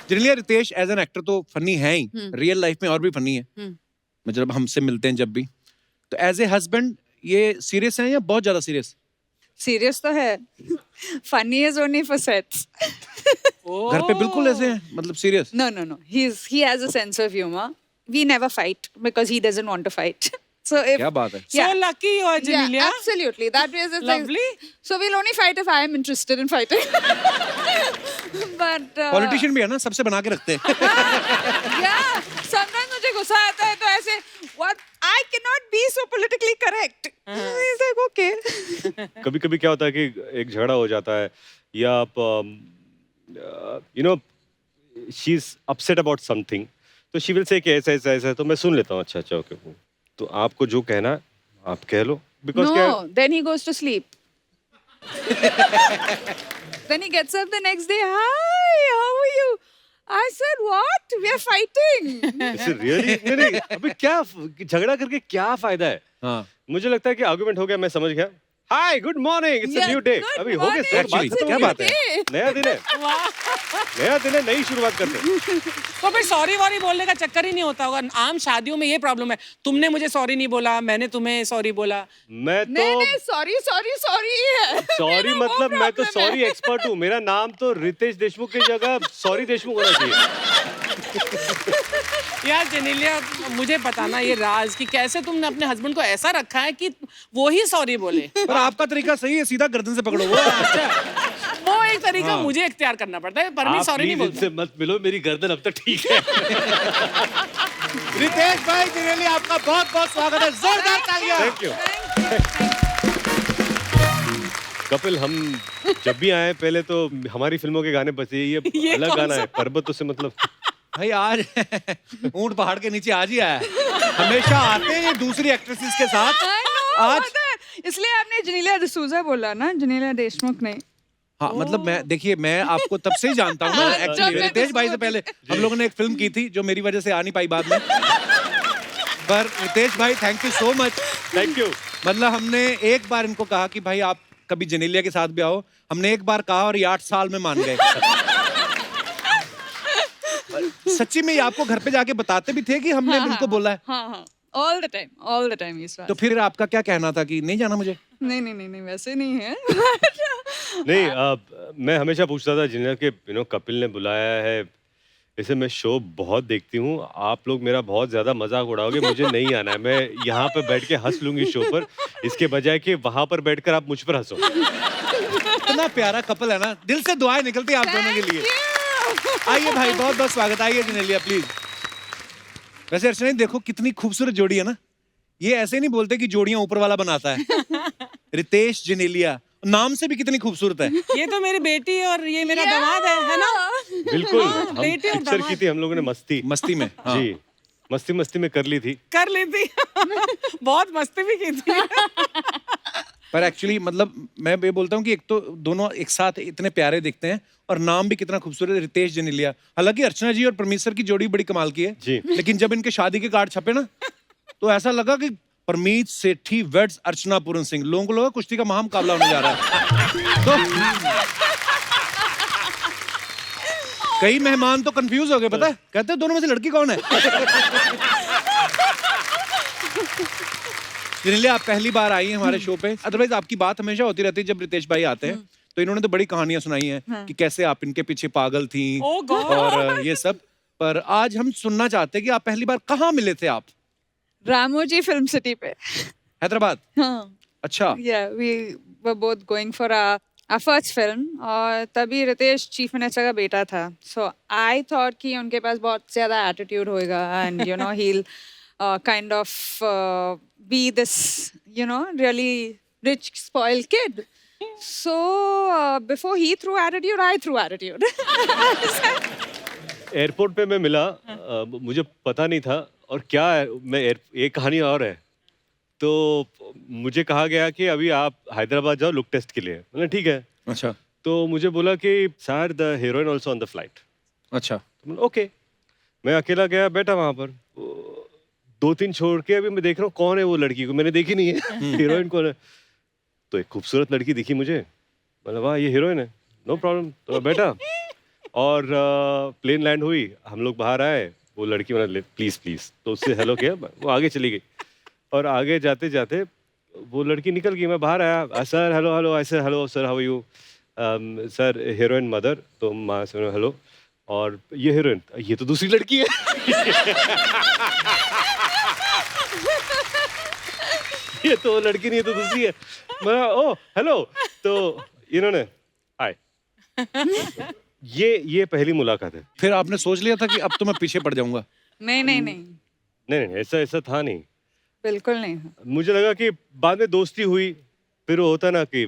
Generally Ritesh as an actor तो funny है ही, रियल लाइफ में और भी फनी है, मतलब हमसे मिलते हैं जब भी। तो एज ए हस्बैंड ये सीरियस है या बहुत ज्यादा सीरियस? सीरियस तो है, funny is only for sets. घर पे बिल्कुल ऐसे हैं, मतलब serious? No. He has a sense of humor. We never fight because he doesn't want to fight. So if क्या बात है। So lucky you are, Janelia. Yeah, absolutely. That is it's Lovely. Like, so we'll only fight if I am interested in fighting. But politician भी है ना, सबसे बना के रखते हैं। yeah, sometimes मुझे गुस्सा आता है तो ऐसे what I cannot be so politically correct. He's like okay. कभी-कभी क्या होता है कि एक झगड़ा हो जाता है या आप you know she is upset about something, तो she will say कि ऐसा तो मैं सुन लेता हूँ, अच्छा ओके, तो आपको जो कहना है आप कह लो, because No, then he goes to sleep. Then he gets up the next day. Hi, how are you? I said, what? We are fighting. Is it really? नहीं, अभी क्या झगड़ा करके क्या फायदा है? हाँ। मुझे लगता है कि आर्गुमेंट हो गया, मैं समझ गया, hi good morning, it's a new day, अभी हो गया सर, Actually, बात क्या बात है? नया दिन है, नया दिन है, नई शुरुआत करते हैं। तो फिर सॉरी वॉरी बोलने का चक्कर ही नहीं होता होगा। आम शादियों में ये प्रॉब्लम है, तुमने मुझे सॉरी नहीं बोला, मैंने तुम्हें सॉरी बोला। मैं तो नहीं, sorry है. सॉरी मतलब मैं तो सॉरी एक्सपर्ट हूँ, मेरा नाम तो रितेश देशमुख की जगह सॉरी देशमुख होना चाहिए। यार जेनेलिया, मुझे बताना ये राज कि कैसे तुमने अपने हस्बैंड को ऐसा रखा है कि वो ही सॉरी बोले। पर आपका तरीका सही है, सीधा गर्दन से पकड़ो वो। वो एक तरीका मुझे इख्तियार करना पड़ता है, पर मैं सॉरी नहीं बोलता। इनसे मत मिलो, मेरी गर्दन अब तक ठीक है। रितेश भाई जेनेलिया, आपका बहुत बहुत स्वागत है, जोरदार तालियां। Thank you. कपिल, हम जब भी आए पहले तो हमारी फिल्मों के गाने बजे, ये अलग गाना है, पर्वतों से मतलब। भाई आज ऊंट पहाड़ के नीचे आज ही आया है। हमेशा आते हैं दूसरी एक्ट्रेसेस के साथ। आज इसलिए आपने जनीलिया डिसूजा बोला ना, जनीलिया देशमुख नहीं। हाँ, मतलब मैं आपको तब से ही जानता हूँ ना, एक्चुअली रितेश भाई से पहले हम लोगों ने एक फिल्म की थी जो मेरी वजह से आ नहीं पाई बाद में। पर रितेश भाई thank you so much. Thank you. मतलब हमने एक बार इनको कहा कि भाई आप कभी जनेलिया के साथ भी आओ, हमने एक बार कहा और ये 8 साल में मान गए। सच्ची में ये आपको घर पे जाके बताते भी थे कि हमने इनको बोला है? हाँ, all the time इस बात। तो फिर आपका क्या कहना था कि नहीं जाना मुझे? नहीं, वैसे नहीं है। नहीं, मैं हमेशा पूछता था जिन्हें कि कपिल ने बुलाया है, इसे मैं शो बहुत देखती हूँ, आप लोग मेरा बहुत ज्यादा मजाक उड़ाओगे, मुझे नहीं आना है, मैं यहाँ पे बैठ के हंस लूंगी शो पर, इसके बजाय कि वहां पर बैठकर आप मुझ पर हंसो। इतना प्यारा कपल है ना, दिल से दुआएं निकलती है आप दोनों के लिए। आइए भाई, बहुत बहुत स्वागत, आइए जनेलिया प्लीज। वैसे अर्चना देखो कितनी खूबसूरत जोड़ी है ना, ये ऐसे नहीं बोलते कि जोड़ियां ऊपर वाला बनाता है। रितेश जनेलिया नाम से भी कितनी खूबसूरत है। ये तो मेरी बेटी और ये मेरा दामाद है ना? बिल्कुल, हम बेटी और पिक्चर की थी हम लोगों ने मस्ती में। हाँ। जी, मस्ती में कर ली थी। बहुत मस्ती भी की थी। पर एक्चुअली मतलब मैं ये बोलता हूँ कि एक तो दोनों एक साथ इतने प्यारे दिखते हैं और नाम भी कितना खूबसूरत है, रितेश जनेलिया। हालांकि अर्चना जी और परमेश्वर की जोड़ी बड़ी कमाल की है जी। लेकिन जब इनके शादी के कार्ड छपे ना तो ऐसा लगा कि परमीत सेठी वेड्स अर्चना पूरन सिंह, लोगों को लगा कुश्ती का महामुकाबला होने जा रहा है। तो कई मेहमान तो कंफ्यूज हो गए, पता है, कहते हैं दोनों में से लड़की कौन है। जनेलिया, आप पहली बार आई हैं हमारे शो पे, अदरवाइज आपकी बात हमेशा होती रहती है जब रितेश भाई आते हैं, तो इन्होंने तो बड़ी कहानियां सुनाई हैं कि कैसे आप इनके पीछे पागल थी और ये सब। पर आज हम सुनना चाहते हैं कि आप पहली बार कहाँ मिले थे आप? रामोजी फिल्म सिटी पे, हैदराबाद। हाँ। अच्छा। Yeah, we were both going for our first film और तभी रितेश चीफ मिनिस्टर का बेटा था, so I thought कि उनके पास बहुत ज्यादा एटीट्यूड होएगा and you know he'll kind of be this really rich spoiled kid. So before he threw attitude, I threw attitude. Airport पे मैं मिला, मुझे पता नहीं था और क्या मैं एक कहानी और है, तो मुझे कहा गया कि अभी आप हैदराबाद जाओ लुक टेस्ट के लिए, मतलब ठीक है। अच्छा। तो मुझे बोला कि sir the heroine also on the flight. अच्छा। तो ओके, मैं अकेला गया, बैठा वहां पर, 2-3 छोड़ के अभी मैं देख रहा हूँ कौन है वो लड़की, को मैंने देखी नहीं है, हीरोइन कौन है। तो एक खूबसूरत लड़की दिखी मुझे, मतलब वाह ये हीरोइन है, नो प्रॉब्लम। तो मैं बैठा और प्लेन लैंड हुई, हम लोग बाहर आए, वो लड़की मैंने प्लीज प्लीज तो उससे हेलो किया, वो आगे चली गई और आगे जाते जाते वो लड़की निकल गई, मैं बाहर आया, सर हेलो हेलो, ऐसे hello sir how you, sir heroine mother, तो माँ से हेलो, और ये हीरोइन, ये तो दूसरी लड़की है। ये तो वो लड़की नहीं, ये तो दूसरी है। मैं ओ हेलो, तो इन्होंने हाय। ये पहली मुलाकात है। फिर आपने सोच लिया था कि अब तो मैं पीछे पड़ जाऊंगा? नहीं नहीं नहीं, नहीं नहीं, ऐसा ऐसा था नहीं। बिल्कुल नहीं। मुझे लगा कि बाद में दोस्ती हुई, फिर वो होता ना कि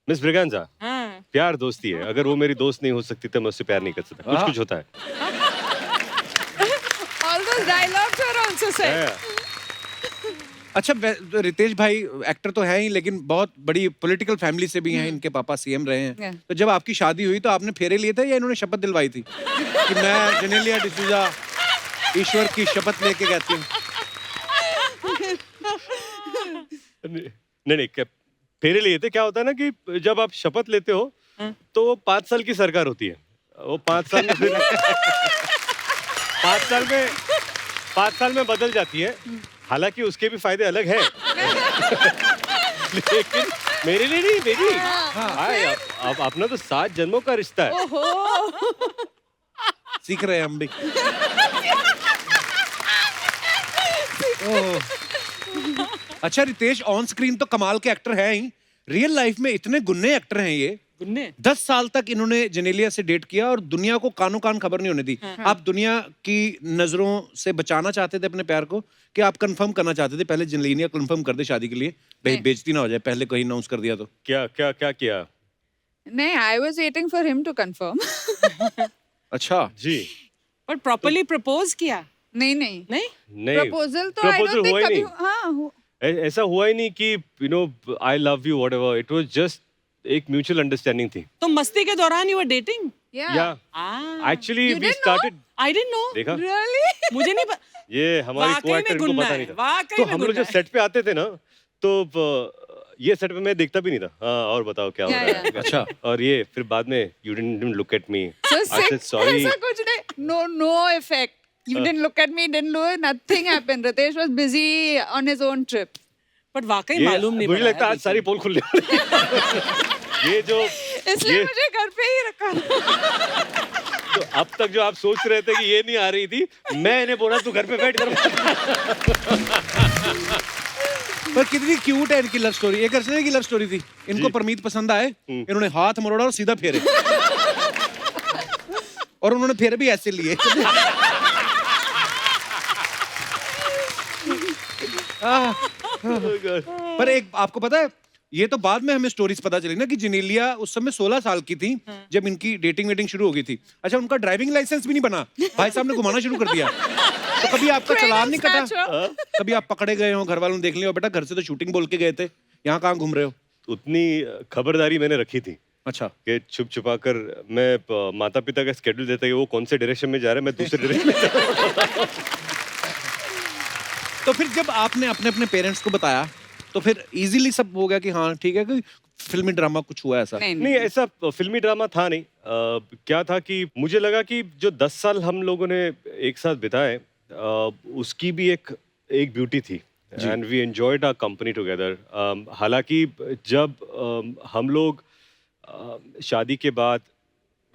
मिस ब्रिगेंजा, हाँ। प्यार दोस्ती है, अगर वो मेरी दोस्त नहीं हो सकती तो मैं उससे प्यार नहीं कर सकता, कुछ कुछ होता है। All those dialogues were also said. है। अच्छा, रितेश भाई एक्टर तो है ही, लेकिन बहुत बड़ी पॉलिटिकल फैमिली से भी हैं, इनके पापा सीएम रहे हैं। Yeah. तो जब आपकी शादी हुई तो आपने फेरे लिए थे या इन्होंने शपथ दिलवाई थी कि मैं जेनेलिया डिसूजा ईश्वर की शपथ लेके कहती हूँ? नहीं नहीं, फेरे लिए थे। क्या होता है ना कि जब आप शपथ लेते हो तो वो 5 साल की सरकार होती है, वो 5 साल में फिर 5 साल में बदल जाती है, हालांकि उसके भी फायदे अलग हैं। लेकिन मेरे लिए नहीं, मेरी अब अपना तो 7 जन्मों का रिश्ता है। सीख रहे हैं हम भी। ओह। अच्छा, रितेश ऑन स्क्रीन तो कमाल के एक्टर हैं ही, रियल लाइफ में इतने गुन्ने एक्टर हैं ये। गुन्ने 10 साल तक इन्होंने जेनेलिया से डेट किया और दुनिया को कानों कान खबर नहीं होने दी। आप दुनिया की नजरों से बचाना चाहते थे अपने प्यार को, कि आप कंफर्म करना चाहते थे पहले जेनेलिया कंफर्म कर दे शादी के लिए, भाई बेइज्जती ना हो जाए पहले कहीं अनाउंस कर दिया तो? क्या क्या क्या किया? नहीं, I was waiting for him to confirm. अच्छा जी पर प्रॉपर्ली प्रपोज किया? नहीं नहीं, नहीं नहीं, प्रपोजल तो I proposal don't think हुआ ही कभी नहीं। हाँ ऐसा हुआ ही नहीं कि you know I love you whatever, it was just एक म्यूचुअल अंडरस्टैंडिंग थी। तो मस्ती के दौरान यू वर डेटिंग? या actually You we didn't started, I didn't know. देखा really? मुझे नहीं ये हमारे वाकई को एक्टर में को गुन्ना पता है, नहीं था। वाकई तो में हम लोग गुन्ना जब है। सेट पे आते थे ना तो ये सेट पे मैं देखता भी नहीं था। हाँ और बताओ क्या हो Yeah, रहा है? yeah. अच्छा। और ये फिर बाद में you didn't look at me, So I said sick, sorry. ऐसा कुछ नहीं, no effect. You didn't look at me, didn't do it, nothing happened. Ritesh was busy on his own trip. But वाकई मालूम नहीं मुझे पड़ा लगता है है आज सारी पोल खुलने वाली है। ये जो इसलिए ये मुझे घर पे ही रखा। तो अब तक जो आप सोच रहे थे कि ये नहीं आ रही थी, मैं इन्हें बोला तू घर पे बैठ कर। पर कितनी क्यूट है इनकी लव स्टोरी। एक अर्चना की लव स्टोरी थी, इनको जी। परमीत पसंद आए, इन्होंने हाथ मोड़ा और सीधा फेरे, और उन्होंने फेरे भी ऐसे लिए। पर एक आपको पता है, ये तो बाद में हमें स्टोरीज पता चली ना कि जेनेलिया उस समय 16 साल की थी जब इनकी डेटिंग वेटिंग शुरू हो गई थी। अच्छा, उनका ड्राइविंग लाइसेंस भी नहीं बना, भाई साहब ने घुमाना शुरू कर दिया। तो कभी आपका चालान नहीं कटा? कभी आप पकड़े गए हो, घर वालों ने देख लिया हो, बेटा घर से तो शूटिंग बोल के गए थे, यहाँ कहाँ घूम रहे हो? उतनी खबरदारी मैंने रखी थी अच्छा। कि छुप छुपा कर मैं माता पिता का स्केड्यूल देता कि वो कौन से डायरेक्शन में जा रहे हैं, मैं दूसरे डायरेक्शन में जा रहा हूं। तो फिर जब आपने अपने अपने पेरेंट्स को बताया तो फिर इजीली सब हो गया कि हाँ ठीक है, कोई फिल्मी ड्रामा कुछ हुआ ऐसा? नहीं ऐसा फिल्मी ड्रामा था नहीं। क्या था कि मुझे लगा कि जो 10 साल हम लोगों ने एक साथ बिताए, उसकी भी एक ब्यूटी थी and we enjoyed our company together. हालांकि जब हम लोग शादी के बाद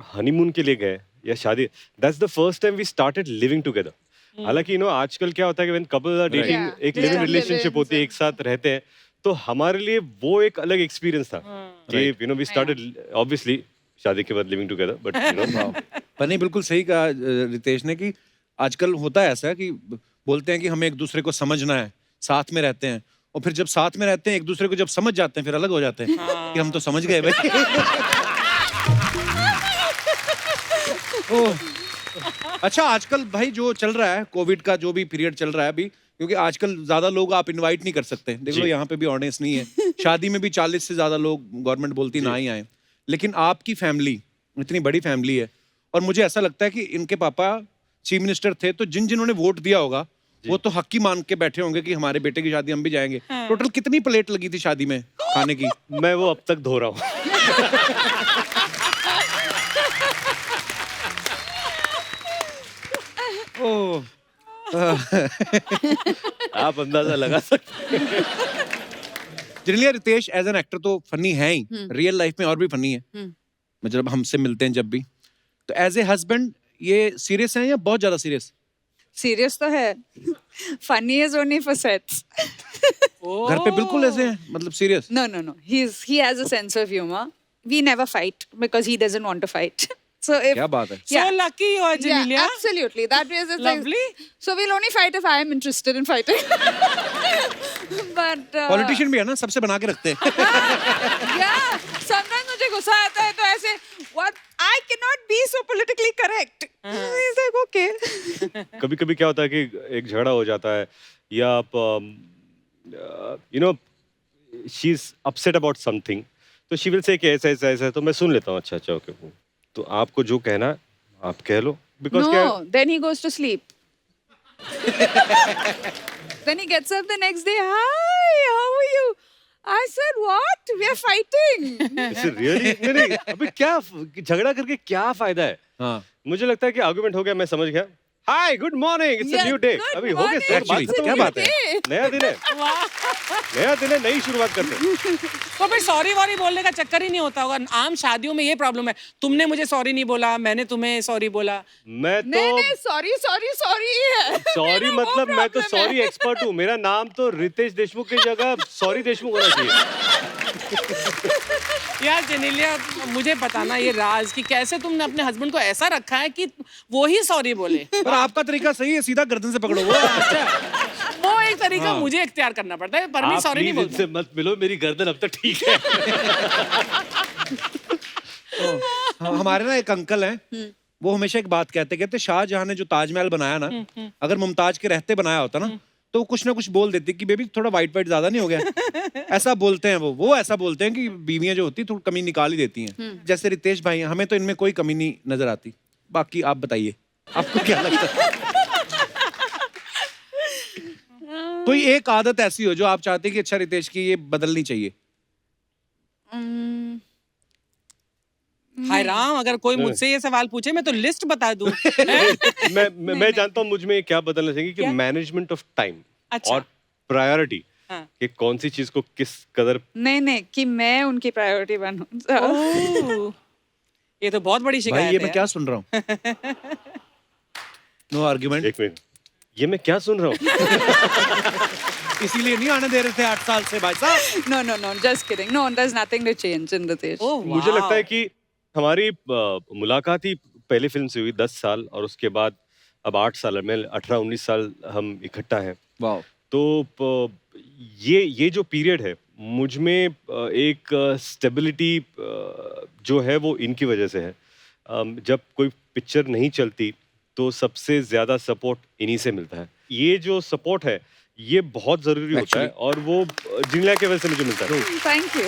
हनीमून के लिए गए या शादी, that's the first time we started living together. हालांकि आजकल क्या होता है कि when couple are dating, Yeah. एक लिव इन Yeah. रिलेशनशिप होती है, एक साथ रहते हैं, तो हमारे लिए वो एक अलग एक्सपीरियंस था कि वी स्टार्टेड ऑब्वियसली शादी के बाद लिविंग टुगेदर, बट पर नहीं, बिल्कुल सही कहा रितेश ने कि आजकल होता है ऐसा कि बोलते हैं कि हमें एक दूसरे को समझना है, साथ में रहते हैं, और फिर जब साथ में रहते हैं एक दूसरे को जब समझ जाते हैं फिर अलग हो जाते हैं कि हम तो समझ गए भाई। ओह, अच्छा, आजकल भाई जो चल रहा है, कोविड का जो भी पीरियड चल रहा है अभी, क्योंकि आजकल ज्यादा लोग आप इनवाइट नहीं कर सकते, देख लो यहाँ पे भी ऑडियंस नहीं है, शादी में भी 40 से ज्यादा लोग गवर्नमेंट बोलती ना ही आए, लेकिन आपकी फैमिली इतनी बड़ी फैमिली है, और मुझे ऐसा लगता है कि इनके पापा चीफ मिनिस्टर थे, तो जिन्होंने वोट दिया होगा वो तो हक ही मान के बैठे होंगे कि हमारे बेटे की शादी हम भी जाएंगे। टोटल कितनी प्लेट लगी थी शादी में खाने की? मैं वो अब तक धो रहा हूँ। ओह आप अंदाजा लगा सकते हैं। Generally Ritesh as an actor तो फनी है ही, रियल लाइफ में और भी फनी है। मतलब हमसे मिलते हैं जब भी, तो एज ए हस्बैंड ये सीरियस है या बहुत ज्यादा सीरियस? सीरियस तो है, funny is only for sets. घर पे बिल्कुल ऐसे हैं, मतलब serious? No. He has a sense of humor. We never fight because he doesn't want to fight. So if क्या बात है। So lucky you are, Janelia. Yeah, absolutely. That way is Lovely. So we'll only fight if I am interested in fighting. But politician भी है ना, सबसे बना के रखते हैं। yeah, sometimes मुझे गुस्सा आता है तो ऐसे what I cannot be so politically correct. He's like okay. कभी कभी क्या होता है कि एक झगड़ा हो जाता है या आप you know she is upset about something, तो शी विल से कि ऐसा ऐसा ऐसा, तो मैं सुन लेता हूँ, अच्छा अच्छा ओके, तो आपको जो कहना है आप कह लो, बिकॉज क्या No, then he goes to sleep. Then he gets up the next day. Hi, how are you? I said, what? We are fighting. Really नहीं नहीं, अभी क्या झगड़ा करके क्या फायदा है? हाँ, मुझे लगता है कि आर्गुमेंट हो गया, मैं समझ गया, hi good morning, it's a Yeah, new day, good अभी हो गया सर, Actually, बात खत्म क्या हो गई। बात है? नया दिन है, नया दिन है, नई शुरुआत करते हैं। तो फिर सॉरी वॉरी बोलने का चक्कर ही नहीं होता होगा। आम शादियों में ये प्रॉब्लम है, तुमने मुझे सॉरी नहीं बोला, मैंने तुम्हें सॉरी बोला। मैं नहीं, तो sorry है. सॉरी मेरा वो मतलब मैं तो problem है. सॉरी एक्सपर्ट हूँ, मेरा नाम तो रितेश देशमुख की जगह सॉरी देशमुख होना चाहिए। यार जेनेलिया, मुझे बताना ये राज कि कैसे तुमने अपने हस्बैंड को ऐसा रखा है कि वो ही सॉरी बोले। पर आपका तरीका सही है, सीधा गर्दन से पकड़ो वो अच्छा है। वो एक तरीका मुझे इख्तियार करना पड़ता है, परमीत आप सॉरी नहीं प्लीज बोलते। इनसे मत मिलो, मेरी गर्दन अब तक ठीक है। हमारे ना एक अंकल हैं, वो हमेशा एक बात कहते शाहजहां ने जो ताजमहल बनाया ना, अगर मुमताज के रहते बनाया होता ना, तो वो कुछ ना कुछ बोल देती कि बेबी थोड़ा वाइट वाइट ज्यादा नहीं हो गया। ऐसा बोलते हैं वो ऐसा बोलते हैं कि बीवियां जो होती थोड़ी कमी निकाल ही देती हैं। जैसे रितेश भाई हैं, हमें तो इनमें कोई कमी नहीं नजर आती। बाकी आप बताइए, आपको क्या लगता है? कोई एक आदत ऐसी हो जो आप चाहते हैं कि अच्छा रितेश की ये बदलनी चाहिए? हाय राम, अगर कोई मुझसे ये सवाल पूछे मैं तो लिस्ट बता दूं। मैं जानता हूँ मुझ में क्या बदलना चाहिए कि क्या? मैनेजमेंट ऑफ टाइम अच्छा। और प्रायोरिटी, हाँ। कि कौन सी चीज को किस कदर। नहीं कि मैं उनकी प्रायोरिटी बनूं. ओह, ये तो बहुत बड़ी भाई शिकायत ये है। मैं क्या सुन रहा हूँ? No argument. एक मिनट, ये मैं क्या सुन रहा हूँ? इसीलिए नहीं आने दे रहे थे 8 साल से भाई साहब। No, just kidding. No, there's nothing to change in Ritesh. ओह, मुझे लगता है वाह। कि हमारी मुलाकात ही पहली फिल्म से हुई 10 साल, और उसके बाद अब 8 साल में 18-19 साल हम इकट्ठा हैं। वाह, तो ये जो पीरियड है मुझ में एक स्टेबिलिटी जो है वो इनकी वजह से है। जब कोई पिक्चर नहीं चलती तो सबसे ज्यादा सपोर्ट इन्हीं से मिलता है। ये जो सपोर्ट है ये बहुत जरूरी होता है, और वो जिनला की वजह से मुझे मिलता है। Thank you.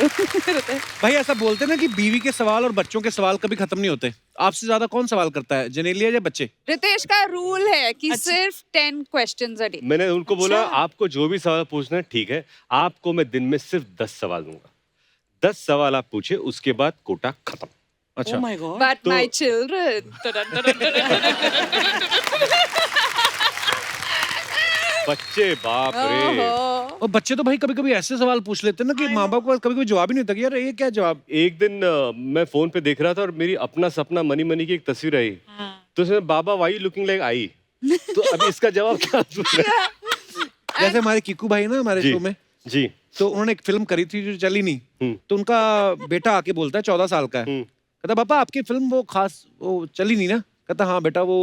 Ritesh. भाई ऐसा बोलते हैं ना कि बीवी के सवाल और बच्चों के सवाल कभी खत्म नहीं होते। आपसे ज्यादा कौन सवाल करता है, जेनेलिया या बच्चे? रितेश का रूल है कि सिर्फ 10 questions a day. मैंने उनको बोला अच्छा। आपको जो भी सवाल पूछना है ठीक है, आपको मैं दिन में सिर्फ 10 सवाल दूंगा। 10 सवाल आप पूछे, उसके बाद कोटा खत्म। अच्छा, Oh my God. But my children. बच्चे बाप रे। ओहो. और बच्चे तो भाई कभी कभी ऐसे सवाल पूछ लेते हैं ना कि माँ बाप को कभी कभी जवाब ही नहीं होता कि यार ये क्या जवाब। एक दिन मैं फोन पे देख रहा था और मेरी अपना सपना मनी मनी की एक तस्वीर आई, तो उसमें बाबा वाई लुकिंग लाइक आई, तो अभी इसका जवाब क्या दूंगा? जैसे हमारे कीकू भाई ना हमारे जी शो में, जी। तो उन्होंने एक फिल्म करी थी जो चली नहीं, तो उनका बेटा आके बोलता है 14 साल का है, कहता पापा आपकी फिल्म वो खास वो चली नहीं ना? कहता हाँ बेटा वो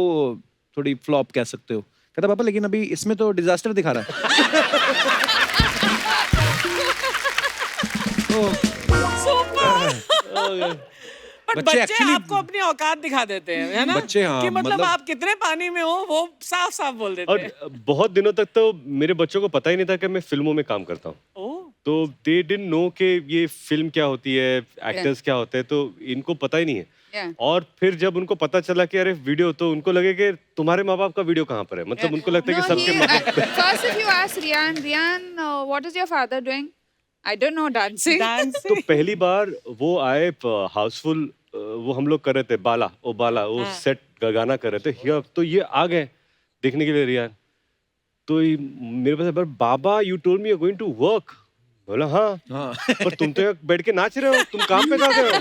थोड़ी फ्लॉप कह सकते हो। कहता पापा लेकिन अभी इसमें तो डिजास्टर दिखा रहा है। बट बच्चे बच्चे actually- आपको अपनी औकात दिखा देते हैं, है ना? बच्चे, हाँ, कि मतलब मतलब- आप कितने पानी में हो वो साफ साफ बोल देते और हैं। बहुत दिनों तक तो मेरे बच्चों को पता ही नहीं था कि मैं फिल्मों में काम करता हूँ, ओह, तो दे डिडंट नो कि ये फिल्म क्या होती है, एक्टर्स क्या होते हैं, तो इनको पता ही नहीं है। Yeah. और फिर जब उनको पता चला कि अरे वीडियो, तो उनको लगे कि तुम्हारे माँ बाप का वीडियो कहाँ पर है, मतलब उनको लगता है कि सबके माँ बाप। First, if you ask Rian, what is your father doing? I don't know, dancing. Dance तो पहली बार वो आए हाउसफुल, वो हम लोग कर रहे थे बाला वो हाँ। सेट गाना कर रहे थे, तो ये आ गए, देखने के लिए रियान। तो मेरे पास पर बाबा you told me you are going to work. बोला हाँ हाँ पर तुम तो यहाँ बैठ के नाच रहे हो, तुम काम पे जा रहे हो।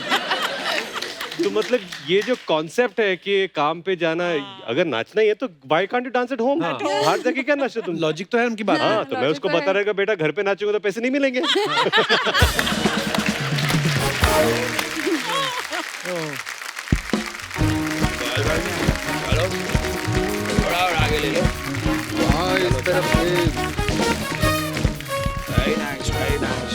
तो मतलब ये जो कॉन्सेप्ट है कि काम पे जाना, अगर नाचना ही है तो why can't you dance at home? हाँ। बाहर जाके क्या नाचते तुम? लॉजिक तो है उनकी बात में। हाँ तो मैं logic उसको तो है। बता रहेगा बेटा घर पे नाचूंगा तो पैसे नहीं मिलेंगे। चलो थोड़ा और आगे ले लो। हाँ इस तरफ से वेरी नाइस वेरी नाइस।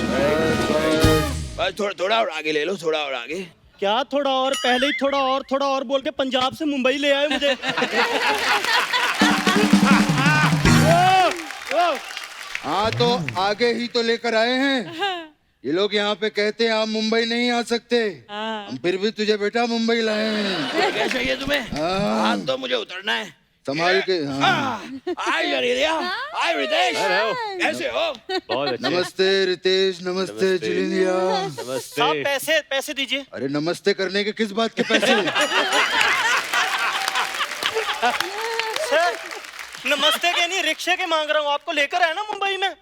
बस थोड़ा थोड़ा और आगे ले लो, थोड़ा और आगे। क्या थोड़ा और? पहले ही थोड़ा और बोल के पंजाब से मुंबई ले आए मुझे। हाँ तो आगे ही तो लेकर आए हैं। ये लोग यहाँ पे कहते हैं आप मुंबई नहीं आ सकते, हम फिर भी तुझे बेटा मुंबई लाए हैं। क्या चाहिए तुम्हें? हाँ। हाथ तो मुझे उतरना है। संभाल के। हाँ। हाय जनेलिया, हाय रितेश, कैसे हो? बहुत अच्छा। नमस्ते रितेश, नमस्ते नमस्ते। जिलिया। नमस्ते। साहब पैसे दीजिए। अरे नमस्ते करने के किस बात के पैसे? सर नमस्ते के नहीं रिक्शे के मांग रहा हूँ, आपको लेकर आए ना मुंबई में।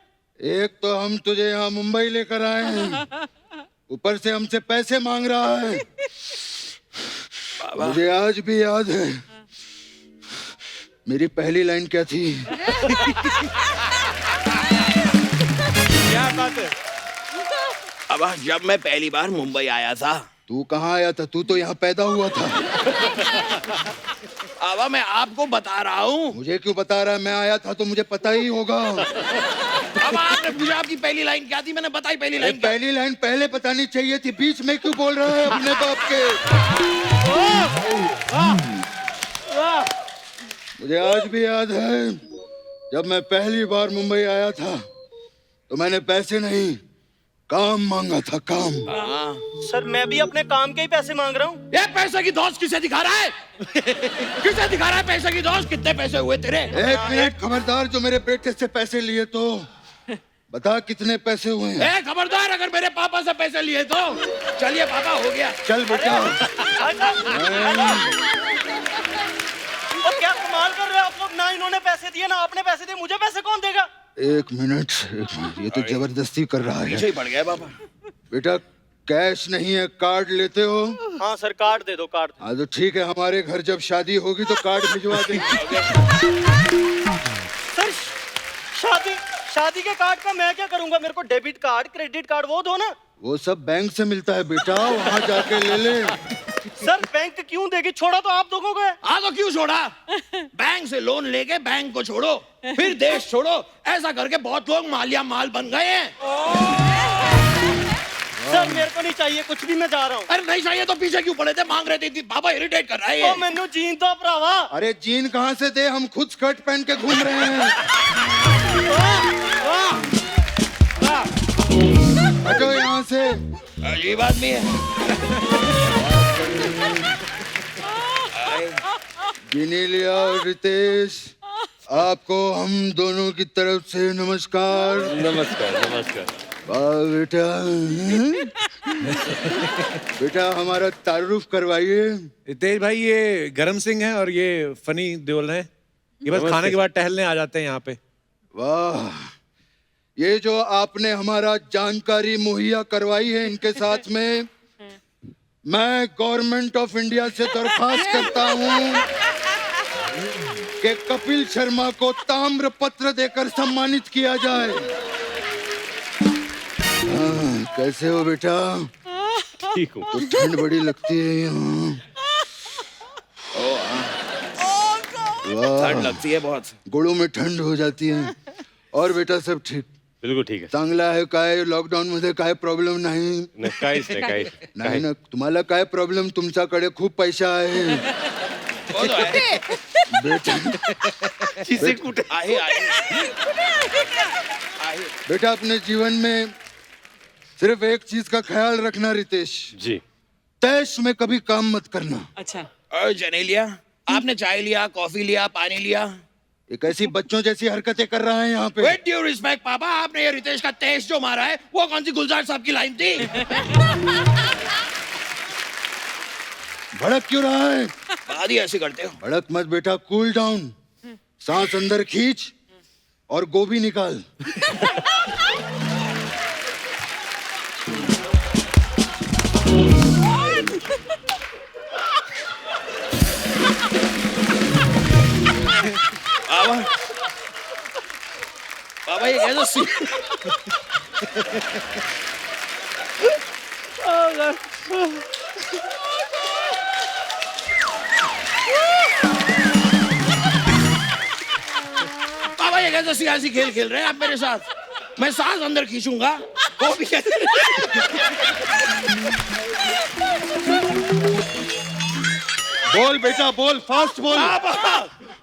एक तो हम तुझे यहाँ मुंबई लेकर आए हैं, ऊपर से हमसे पैसे मांग रहा है। मुझे आज भी याद है मेरी पहली लाइन क्या थी। क्या बात है। अब जब मैं पहली बार मुंबई आया था, तू कहाँ आया था? तू तो यहाँ पैदा हुआ था। अब मैं आपको बता रहा हूँ। मुझे क्यों बता रहा है? मैं आया था तो मुझे पता ही होगा। अब आपने पूछा आपकी पहली लाइन क्या थी, मैंने बताई पहली अरे लाइन क्या। पहली लाइन पहले बतानी चाहिए थी, बीच में क्यों बोल रहा है अपने बाप के? मुझे आज भी याद है जब मैं पहली बार मुंबई आया था तो मैंने पैसे नहीं काम मांगा था, काम। सर मैं भी अपने काम के ही पैसे मांग रहा हूँ। ये पैसे की दोस्त किसे दिखा रहा है? किसे दिखा रहा है पैसे की दोस्त? कितने पैसे हुए तेरे? एक मिनट खबरदार, जो मेरे बेटे से पैसे लिए तो बता कितने पैसे हुए हैं? ए खबरदार, अगर मेरे पापा से पैसे लिए तो। चलिए पापा, हो गया। चल बेटा। और क्या कमाल कर रहे हो आप लोग? ना इन्होंने पैसे दिए ना आपने पैसे दिए, मुझे पैसे कौन देगा? एक मिनट, ये तो जबरदस्ती कर रहा पीछे है। ही पड़ गया पापा। बेटा कैश नहीं है, कार्ड लेते हो? हाँ सर कार्ड दे दो, कार्ड। हाँ तो ठीक है, हमारे घर जब शादी होगी तो कार्ड भिजवा देंगे। सर शादी के कार्ड का मैं क्या करूंगा? मेरे को डेबिट कार्ड क्रेडिट कार्ड वो दो ना। वो सब बैंक से मिलता है बेटा, वहाँ जाके ले ले। सर बैंक क्यों देगी? छोड़ा तो आप दोगों को है। हाँ तो क्यों छोड़ा? बैंक से लोन लेके बैंक को छोड़ो, फिर देश छोड़ो। ऐसा करके बहुत लोग मालिया माल बन गए हैं। सर मेरे को नहीं चाहिए कुछ भी, मैं जा रहा हूँ। अरे नहीं चाहिए तो पीछे क्यों पड़े थे? मांग रहे थे, पापा इरिटेट कर रहा है ओ ये। मैनू जीन तो भरावा। अरे जीन कहाँ से दे, हम खुद स्कर्ट पहन के घूम रहे हैं। हटो यहाँ से। अजीब आदमी है। जिनेलिया और रितेश, आपको हम दोनों की तरफ से नमस्कार। नमस्कार नमस्कार। वाह बेटा। बेटा हमारा तारुफ करवाइए। रितेश भाई, ये गरम सिंह है और ये फनी देओल है। ये बस खाने के बाद टहलने आ जाते हैं यहाँ पे। वाह, ये जो आपने हमारा जानकारी मुहैया करवाई है, इनके साथ में मैं गवर्नमेंट ऑफ इंडिया से दरख्वास्त करता हूँ कि कपिल शर्मा को ताम्र पत्र देकर सम्मानित किया जाए। कैसे हो बेटा? ठीक हूँ। तो ठंड बड़ी लगती है यहाँ। वाह, ठंड लगती है बहुत। गोड़ों में ठंड हो जाती है। और बेटा सब ठीक? बिल्कुल ठीक है। चांगला आहे काय? लॉकडाऊन मध्ये काय प्रॉब्लेम नाही? नाही, काहीच नाही काहीच नाही ना? तुम्हाला काय प्रॉब्लेम? तुमच्याकडे खूप पैसा आहे वो तो है। बेटा। आहे आहे। बेटा अपने जीवन में सिर्फ एक चीज का ख्याल रखना रितेश, जी। तैश में कभी काम मत करना। अच्छा और जनेलिया, आपने चाय लिया, कॉफी लिया, पानी लिया? एक ऐसी बच्चों जैसी हरकतें कर रहा है यहाँ पे। विद ड्यू रिस्पेक्ट पापा, आपने ये रितेश का तेज जो मारा है वो कौन सी गुलजार साहब की लाइन थी? भड़क क्यों रहा है? बात ही ऐसे करते हो। भड़क मत बेटा, कूल डाउन। सांस अंदर खींच और गोभी निकाल। बाबा बाबा ये कैसा सी बाबा ये कैसा सियासी खेल खेल रहे हैं आप मेरे साथ? मैं सांस अंदर खींचूंगा, वो भी कैसे? बोल बेटा बोल, फास्ट बोल। बाबा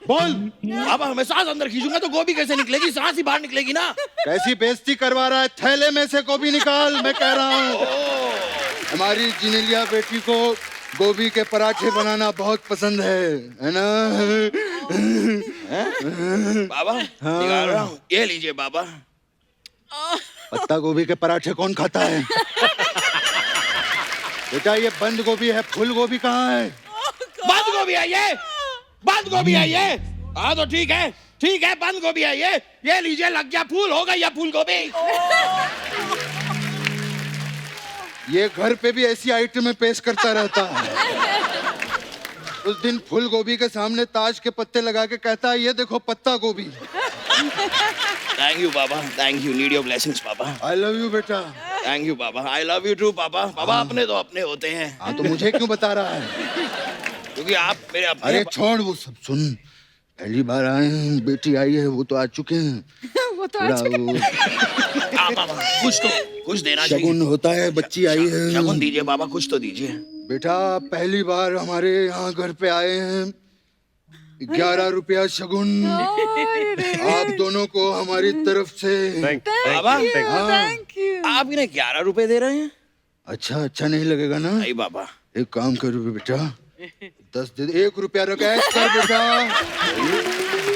बोल। बाबा मैं सांस अंदर खींचूंगा तो गोभी कैसे निकलेगी? सांस ही बाहर निकलेगी ना। कैसी बेइज्जती करवा रहा है? थैले में से गोभी निकाल, मैं कह रहा हूँ। हमारी जिनेलिया बेटी को गोभी के पराठे बनाना बहुत पसंद है ना? बाबा निकाल रहा हूँ, ये लीजिए बाबा। पत्ता गोभी के पराठे कौन खाता है? बेटा ये बंद गोभी है, फूल गोभी कहाँ है? बंद गोभी है ये, बंद गोभी है ये। हाँ तो ठीक है बंद गोभी है ये लीजिए, लग गया फूल, हो गई ये फूल गोभी। ये घर पे भी ऐसी आइटमें पेश करता रहता है। उस दिन फूल गोभी के सामने ताज के पत्ते लगा के कहता है ये देखो पत्ता गोभी। थैंक यू बाबा, thank you, need your blessings बाबा। आई लव यू बेटा। थैंक यू बाबा, आई लव यू टू बाबा। बाबा अपने तो अपने होते हैं। हाँ तो मुझे क्यों बता रहा है? क्योंकि आप मेरे अपने। अरे छोड़ वो सब, सुन। पहली बार आए हैं, बेटी आई है, वो तो आ चुके हैं। वो तो आज बाबा कुछ देना चाहिए। शगुन होता है, बच्ची आई है। शगुन दीजिए बाबा, कुछ तो दीजिए। बेटा पहली बार हमारे यहाँ घर पे आए हैं, 11 रुपया शगुन आप दोनों को हमारी तरफ से। बाबा थैंक यू। आप इन्हें 11 रुपए दे रहे हैं? अच्छा नहीं लगेगा ना? नहीं बाबा। एक काम करो बेटा, 10 दे, 1 रुपया रख कर बेटा।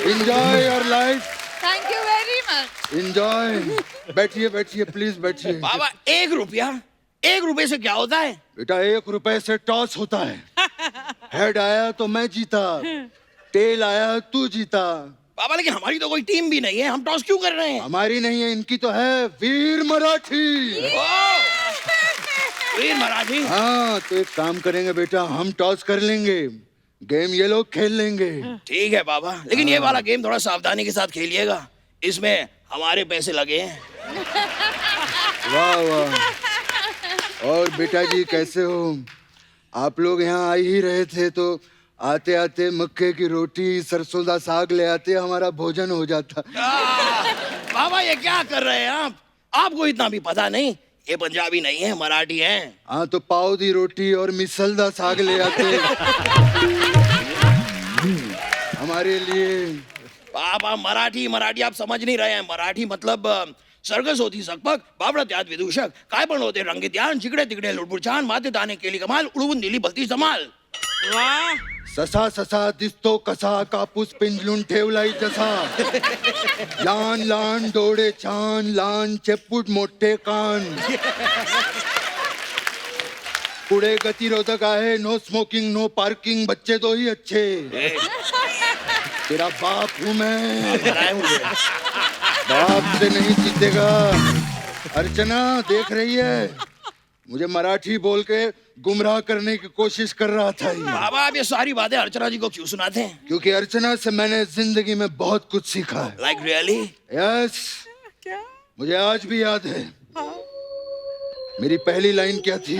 Enjoy your life. Thank you very much. Enjoy. बैठिए प्लीज बैठिए। बाबा 1 रुपया, 1 रुपए से क्या होता है? बेटा 1 रुपए से टॉस होता है। हेड आया तो मैं जीता, टेल आया तू जीता। बाबा लेकिन हमारी तो कोई टीम भी नहीं है, हम टॉस क्यों कर रहे हैं? हमारी नहीं है, इनकी तो है, वीर मराठी। वीर मराठी। हाँ तो एक काम करेंगे बेटा, हम टॉस कर लेंगे, गेम ये लोग खेल लेंगे। ठीक है बाबा, लेकिन ये वाला गेम थोड़ा सावधानी के साथ खेलिएगा, इसमें हमारे पैसे लगे हैं। वाह वाह। और बेटा जी कैसे हो? आप लोग यहाँ आ ही रहे थे तो आते आते मक्के की रोटी सरसों का साग ले आते, हमारा भोजन हो जाता। बाबा ये क्या कर रहे हैं आप? आपको इतना भी पता नहीं, ये पंजाबी नहीं है, मराठी है। हाँ तो पाव दी रोटी और मिसल दा साग ले आते हमारे लिए। बाबा मराठी आप समझ नहीं रहे हैं। मराठी मतलब सर्कस होती सकपक, बाबरा त्यात विदूषक, काय पण होते रंगीत यान, जिकडे तिकडे लुडबुडछान, माते दाणे केली कमाल, उडवून दिली भलती समाल। वाह। ससा दिसतो कसा, कापूस पिंजलून ठेवलाय जसा। लहान डोळे छान, लहान चेपूट मोठे कान। पुढे गतिरोधक आहे, नो स्मोकिंग नो पार्किंग, बच्चे तो ही अच्छे। तेरा बाप हूँ मैं, बाप से नहीं जीतेगा। अर्चना देख रही है, मुझे मराठी बोल के गुमराह करने की कोशिश कर रहा था ये। बाबा आप ये सारी बातें अर्चना जी को क्यों सुनाते हैं? क्योंकि अर्चना से मैंने जिंदगी में बहुत कुछ सीखा है। Like really? यस। मुझे आज भी याद है मेरी पहली लाइन क्या थी।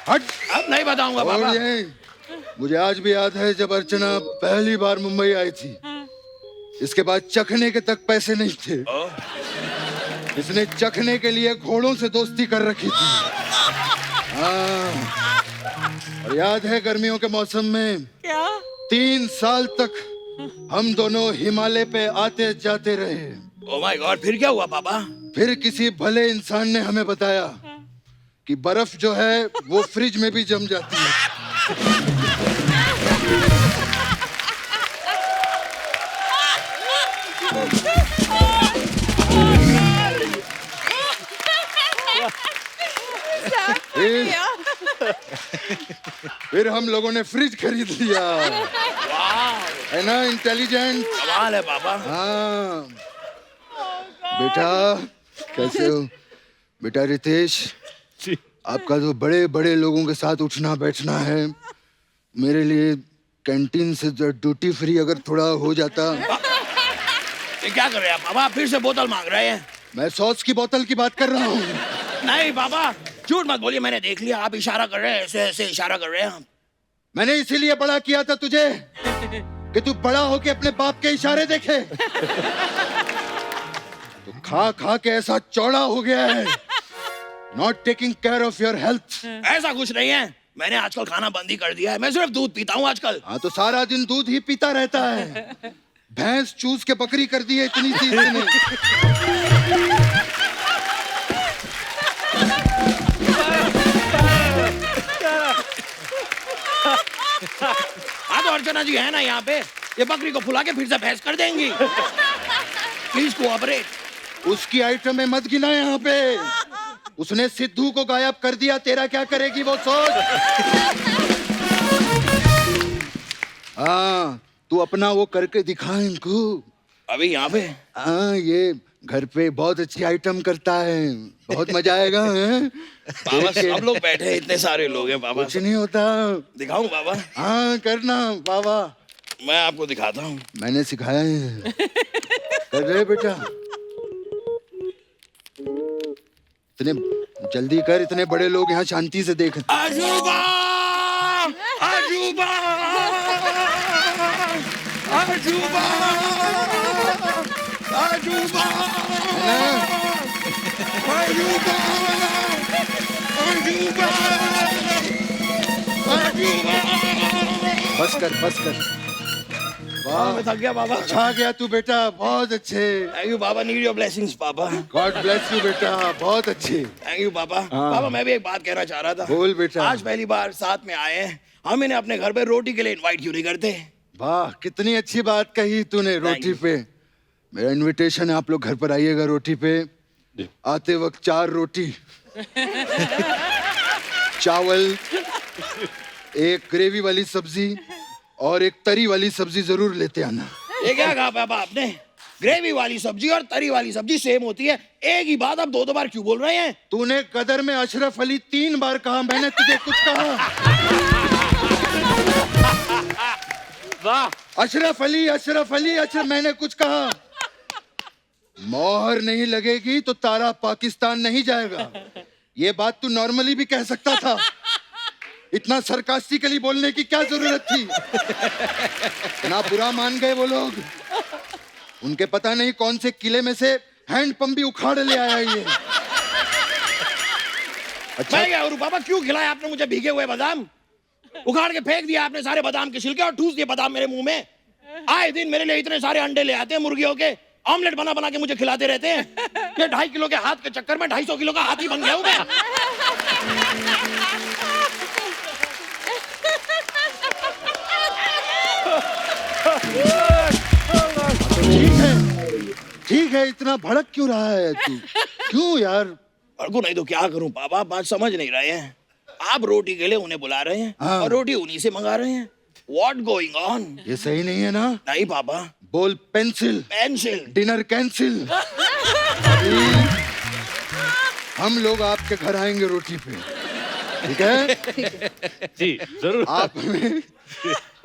हट। अब नहीं बताऊंगा और बाबा। ये मुझे आज भी याद है जब अर्चना पहली बार मुंबई आई थी, इसके बाद चखने के तक पैसे नहीं थे। इसने चखने के लिए घोड़ों से दोस्ती कर रखी थी। हाँ। और याद है गर्मियों के मौसम में 3 साल तक हम दोनों हिमालय पे आते जाते रहे। ओह माय गॉड, फिर क्या हुआ पापा? फिर किसी भले इंसान ने हमें बताया कि बर्फ जो है वो फ्रिज में भी जम जाती है। फिर हम लोगों ने फ्रिज खरीद लिया, है ना इंटेलिजेंट। कमाल है पापा। हाँ बेटा, कैसे हो बेटा रितेश? आपका तो बड़े बड़े लोगों के साथ उठना बैठना है, मेरे लिए कैंटीन से ड्यूटी फ्री अगर थोड़ा हो जाता। ये क्या कर रहे हैं पापा? फिर से बोतल मांग रहे हैं? मैं सॉस की बोतल की बात कर रहा हूँ। नहीं पापा, झूठ मत बोलिए, मैंने देख लिया, आप इशारा कर रहे हैं, ऐसे ऐसे इशारा कर रहे हैं आप। मैंने इसीलिए बड़ा किया था तुझे कि तू बड़ा होके अपने बाप के इशारे देखे। तो खा खा के ऐसा चौड़ा हो गया है, not taking care of your health. ऐसा कुछ नहीं है, मैंने आजकल खाना बंद ही कर दिया है, मैं सिर्फ दूध पीता हूँ आजकल। हाँ तो सारा दिन दूध ही पीता रहता है, भैंस चूस के बकरी कर दी है इतनी सी इसने। हाँ तो अर्चना जी है ना यहाँ पे, ये बकरी को फुला के फिर से भैंस कर देंगी। Please cooperate. उसकी आइटम में मत गिना यहाँ पे, उसने सिद्धू को गायब कर दिया, तेरा क्या करेगी वो सोच। हाँ तू अपना वो करके दिखा इनको। अभी यहाँ पे? हाँ ये घर पे बहुत अच्छी आइटम करता है, बहुत मजा आएगा। हैं? बाबा सब लोग बैठे हैं, इतने सारे लोग हैं बाबा। कुछ नहीं होता। दिखाऊं बाबा? हाँ करना बाबा, मैं आपको दिखाता हूँ। मैंने सिखाया है। कर रहे बेटा, इतने जल्दी कर, इतने बड़े लोग यहाँ शांति से देख। अजूबा! अजूबा! अजूबा! अजूबा! अजूबा! अजूबा! अजूबा! बस कर बस कर। वाह मैं थक गया बाबा। छा गया तू बेटा, बहुत अच्छे। Thank you Baba, need your blessings पापा। गॉड ब्लेस यू बेटा, बहुत अच्छे। थैंक यू पापा। पापा मैं भी एक बात कहना चाह रहा था। बोल बेटा। आज पहली बार साथ में आए हैं, हम इन्हें अपने घर पे रोटी के लिए इनवाइट क्यों नहीं करते? वाह कितनी अच्छी बात कही तूने, रोटी पे। मेरा इनविटेशन है, आप लोग घर पर आइएगा रोटी पे। आते वक्त 4 रोटी, चावल, एक ग्रेवी वाली सब्जी और एक तरी वाली सब्जी जरूर लेते आना। ये क्या कहा पापा आपने? ग्रेवी वाली सब्जी और तरी वाली सब्जी सेम होती है, एक ही बात आप 2 बार क्यों बोल रहे हैं? तूने कदर में अशरफ अली 3 बार कहा, मैंने तुझे कुछ कहा? वाह, अशरफ अली अशरफ अली अशरफ, मैंने कुछ कहा? मोहर नहीं लगेगी तो तारा पाकिस्तान नहीं जाएगा। ये बात तू नॉर्मली भी कह सकता था, इतना सरकास्टिकली बोलने की क्या जरूरत थी? इतना बुरा मान गए वो लोग, उनके पता नहीं कौन से किले में से हैंड पंप भी उखाड़ ले आया ये। अच्छा मैं क्या करूं पापा, क्यों खिलाया आपने मुझे भीगे हुए बादाम? उखाड़ के फेंक दिया आपने सारे बादाम के छिलके और ठूस दिए बादाम मेरे मुंह में। आए दिन मेरे लिए इतने सारे अंडे ले आते हैं मुर्गियों के, ऑमलेट बना बना के मुझे खिलाते रहते हैं। ये 2.5 किलो के हाथ के चक्कर में 250 किलो का हाथी बन गया हूं मैं। ठीक है, इतना भड़क क्यों रहा है तू? क्यों यार? भड़कू नहीं तो क्या करूं पापा, बात समझ नहीं रहे हैं। आप रोटी के लिए उन्हें बुला रहे हैं हाँ। और रोटी उन्हीं से मंगा रहे हैं। What going on? ये सही नहीं है ना? नहीं पापा। बोल पेंसिल, पेंसिल। Dinner cancel. हम लोग आपके घर आएंगे रोटी पे, ठीक है? जी जरूर। आप हमें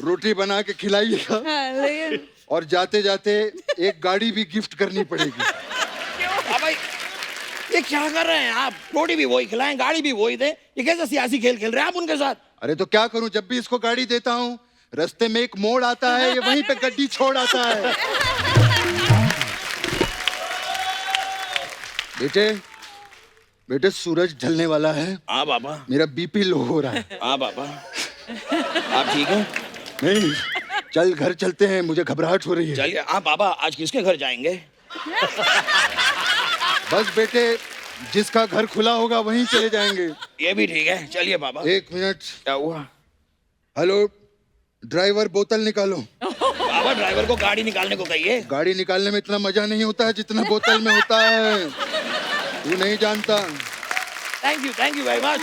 रोटी बना के खिलाइएगा लेकिन और जाते जाते एक गाड़ी भी गिफ्ट करनी पड़ेगी। पापा ये क्या कर रहे हैं आप? रोटी भी वही खिलाएं, गाड़ी भी वही दे, ये कैसा सियासी खेल खेल रहे हैं आप उनके साथ? अरे तो क्या करूं, जब भी इसको गाड़ी देता हूं रास्ते में एक मोड़ आता है, ये वहीं पे गड्डी छोड़ आता है। बेटे बेटे सूरज ढलने वाला है, हाँ पापा। मेरा बीपी लो हो रहा है। हाँ पापा। आप ठीक हैं? नहीं, चल घर चलते हैं, मुझे घबराहट हो रही है। चलिए। हाँ पापा, आज किसके घर जाएंगे? बस बेटे, जिसका घर खुला होगा वहीं चले जाएंगे। ये भी ठीक है, चलिए पापा। 1 मिनट। क्या हुआ? हेलो ड्राइवर, बोतल निकालो। पापा ड्राइवर को गाड़ी निकालने को कहिए। गाड़ी निकालने में इतना मजा नहीं होता है जितना बोतल में होता है, तू नहीं जानता। Thank you very much.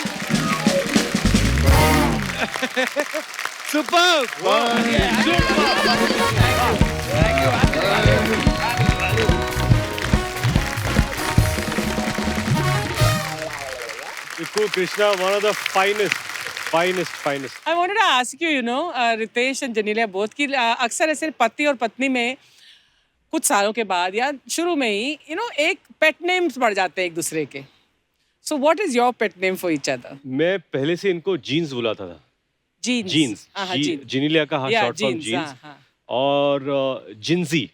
Super. Ikku Krishna, one of the finest. I wanted to ask you, Ritesh and Janelia both कि अक्सर ऐसे पति और पत्नी में कुछ सालों के बाद या शुरू में ही एक पेट नेम्स पड़ जाते हैं एक दूसरे के. So what is your pet name for each other? मैं पहले से इनको जीन्स बुलाता था. Jeans. जिनीलिया का शॉर्ट फॉर्म जीन्स और Gingee.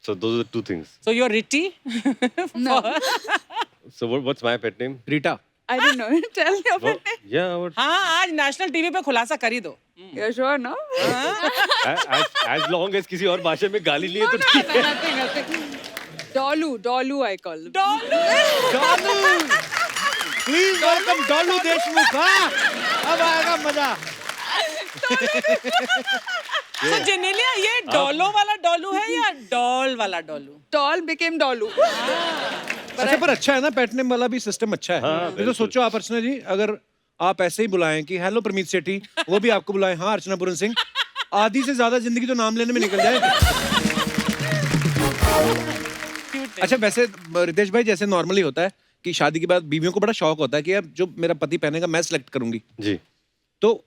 So those are the two things. So you're Ritti? No. So what's my pet name? Rita. I don't know. Tell your Well, yeah, what? हाँ, आज नेशनल टीवी पे खुलासा कर ही दो. You're sure, no? as long as किसी और भाषा में गाली नहीं है तो ठीक है. Nothing. Dolu, I call him. Dolu, please welcome Dolu Deshmukh. हाँ, अब आएगा मजा. तो जेनेलिया ये डोलो वाला डोलू है या डॉल वाला डोलू? Doll became Dolu. अच्छा, पर अच्छा है ना, पेट नेम वाला भी सिस्टम अच्छा है. हाँ, ये तो बिल्कुल. सोचो आप अर्चना जी, अगर आप ऐसे ही बुलाएं कि हेलो प्रमीत सेठी, वो भी आपको बुलाएं हाँ अर्चना पूरन सिंह, आधी से ज्यादा जिंदगी तो नाम लेने में निकल जाए. अच्छा, वैसे रितेश भाई जैसे नॉर्मली होता है कि शादी के बाद बीवियों को बड़ा शौक होता है कि यार जो मेरा पति पहनेगा मैं सिलेक्ट करूंगी. जी. तो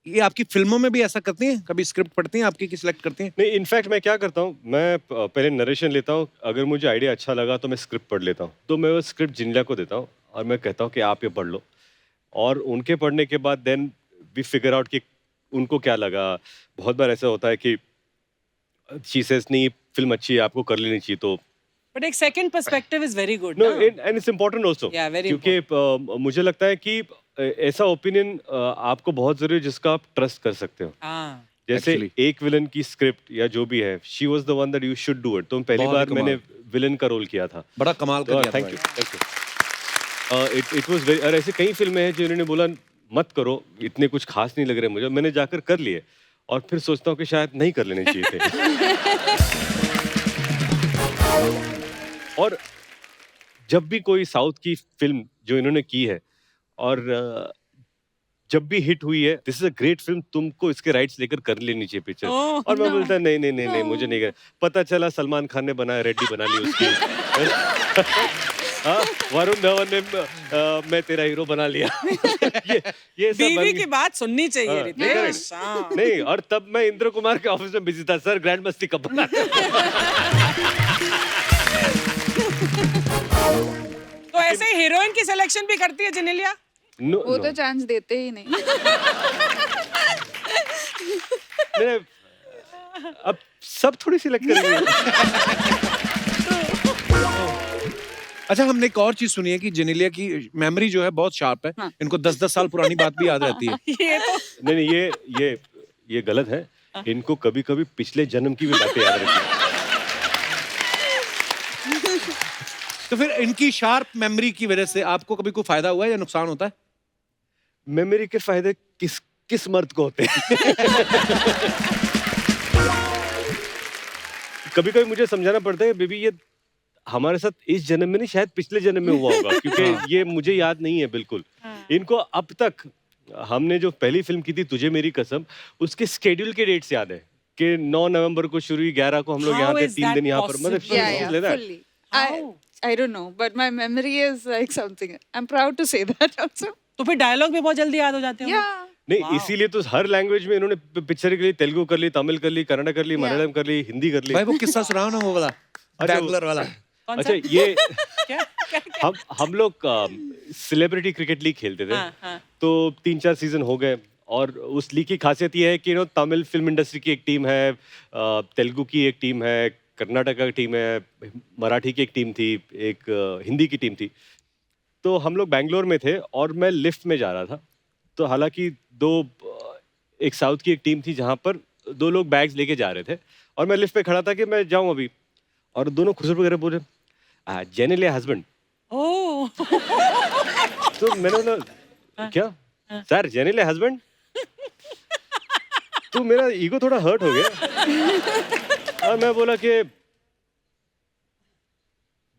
ये आपकी फिल्मों में भी ऐसा करती हैं? कभी स्क्रिप्ट पढ़ती हैं आपकी कि सिलेक्ट करती हैं? नहीं, इनफैक्ट मैं क्या करता हूँ, मैं पहले नरेशन लेता हूँ, अगर मुझे आइडिया अच्छा लगा तो मैं स्क्रिप्ट पढ़ लेता हूँ, तो मैं वो स्क्रिप्ट जिनीलिया को देता हूँ और मैं कहता हूँ कि आप ये पढ़ लो, और उनके पढ़ने के बाद देन वी फिगर आउट कि उनको क्या लगा. बहुत बार ऐसा होता है कि शी सेज नहीं फिल्म अच्छी है, आपको कर लेनी चाहिए, तो But एक second perspective is very good. No, ना? And it's important also, Yeah, very क्योंकि मुझे लगता है कि ऐसा ओपिनियन आपको बहुत जरूरी है जिसका आप ट्रस्ट कर सकते हो. हाँ. जैसे Actually. एक विलन की स्क्रिप्ट या जो भी है, she was the one that you should do it. तो पहली बहुत बार कमाल. मैंने विलन का रोल किया था. बड़ा कमाल कर दिया था थैंक यू, भाई. Thank you. It was very, और ऐसे कई फिल्में हैं जो इन्होंने बोला मत करो, इतने कुछ खास नहीं लग रहे मुझे, मैंने जाकर कर लिए और फिर सोचता हूँ कि शायद नहीं कर लेने चाहिए थे. और जब भी कोई साउथ की फिल्म जो इन्होंने की है और जब भी हिट हुई है, this is a great film, तुमको इसके राइट्स लेकर कर लेनी चाहिए पिक्चर. Oh, और मैं बोलता नहीं, मुझे नहीं कर. पता चला सलमान खान ने बनाया, रेड्डी बना ली उसकी. हाँ, वरुण धवन ने मैं तेरा हीरो बना लिया. ये सब बीवी बन की बात सुननी चाहिए हाँ, रितेश. हाँ. नहीं, और तब मैं इंद्र कुमार के ऑफिस में बिजी था. सर, ग्रैंड मस्ती कब बना? तो ऐसे हीरोइन की सिलेक्शन भी करती है जेनेलिया? No, वो no. तो चांस देते ही नहीं. नहीं, अब सब थोड़ी सिलेक्ट करेंगे. अच्छा, हमने एक और चीज सुनी है कि जेनेलिया की मेमोरी जो है बहुत शार्प है. हाँ. इनको 10-10 साल पुरानी बात भी याद रहती है. ये तो नहीं, ये गलत है. इनको कभी कभी पिछले जन्म की भी बातें याद रहती है. तो फिर इनकी शार्प मेमोरी की वजह से आपको कभी कोई फायदा हुआ है या नुकसान होता है? मेमोरी के फायदे किस मर्द को होते हैं? कभी कभी मुझे समझाना पड़ता है, बेबी ये हमारे साथ इस जन्म में नहीं, शायद पिछले जन्म में हुआ होगा, क्योंकि ये मुझे याद नहीं है बिल्कुल. इनको अब तक हमने जो पहली फिल्म की थी तुझे मेरी कसम, उसके स्केड्यूल के डेट्स याद है कि 9 नवंबर को शुरू हुई, 11 को हम लोग How यहाँ थे, is 3 दिन that यहाँ पर. मतलब possible? Yeah, fully. I don't know, but my memory is like something. I'm proud to say that also. तो फिर डायलॉग भी बहुत जल्दी याद हो जाते हैं. Yeah. नहीं, इसीलिए तो हर लैंग्वेज में इन्होंने पिक्चर के लिए तेलुगु कर ली, तमिल कर ली, कन्नड़ कर ली, मलयालम कर ली, हिंदी कर ली. भाई वो किस्सा सुनाओ ना, वो वाला बैंगलोर वाला. कौन अच्छा, सा? ये क्या? हम लोग सेलिब्रिटी क्रिकेट लीग खेलते थे. हाँ. तो 3-4 सीजन हो गए, और उस लीग की खासियत ये है कि तमिल फिल्म इंडस्ट्री की एक टीम है, तेलुगु की एक टीम है, कर्नाटका की टीम है, मराठी की एक टीम थी, एक हिंदी की टीम थी. तो हम लोग बैंगलोर में थे और मैं लिफ्ट में जा रहा था. तो हालांकि एक साउथ की एक टीम थी जहाँ पर 2 लोग बैग्स लेके जा रहे थे, और मैं लिफ्ट पे खड़ा था कि मैं जाऊँ अभी, और दोनों खुसर वगैरह बोले जेनेलिया हस्बैंड. ओह. तो मैंने बोला क्या सर, जेनेलिया हस्बैंड? तो मेरा ईगो थोड़ा हर्ट हो गया और मैं बोला कि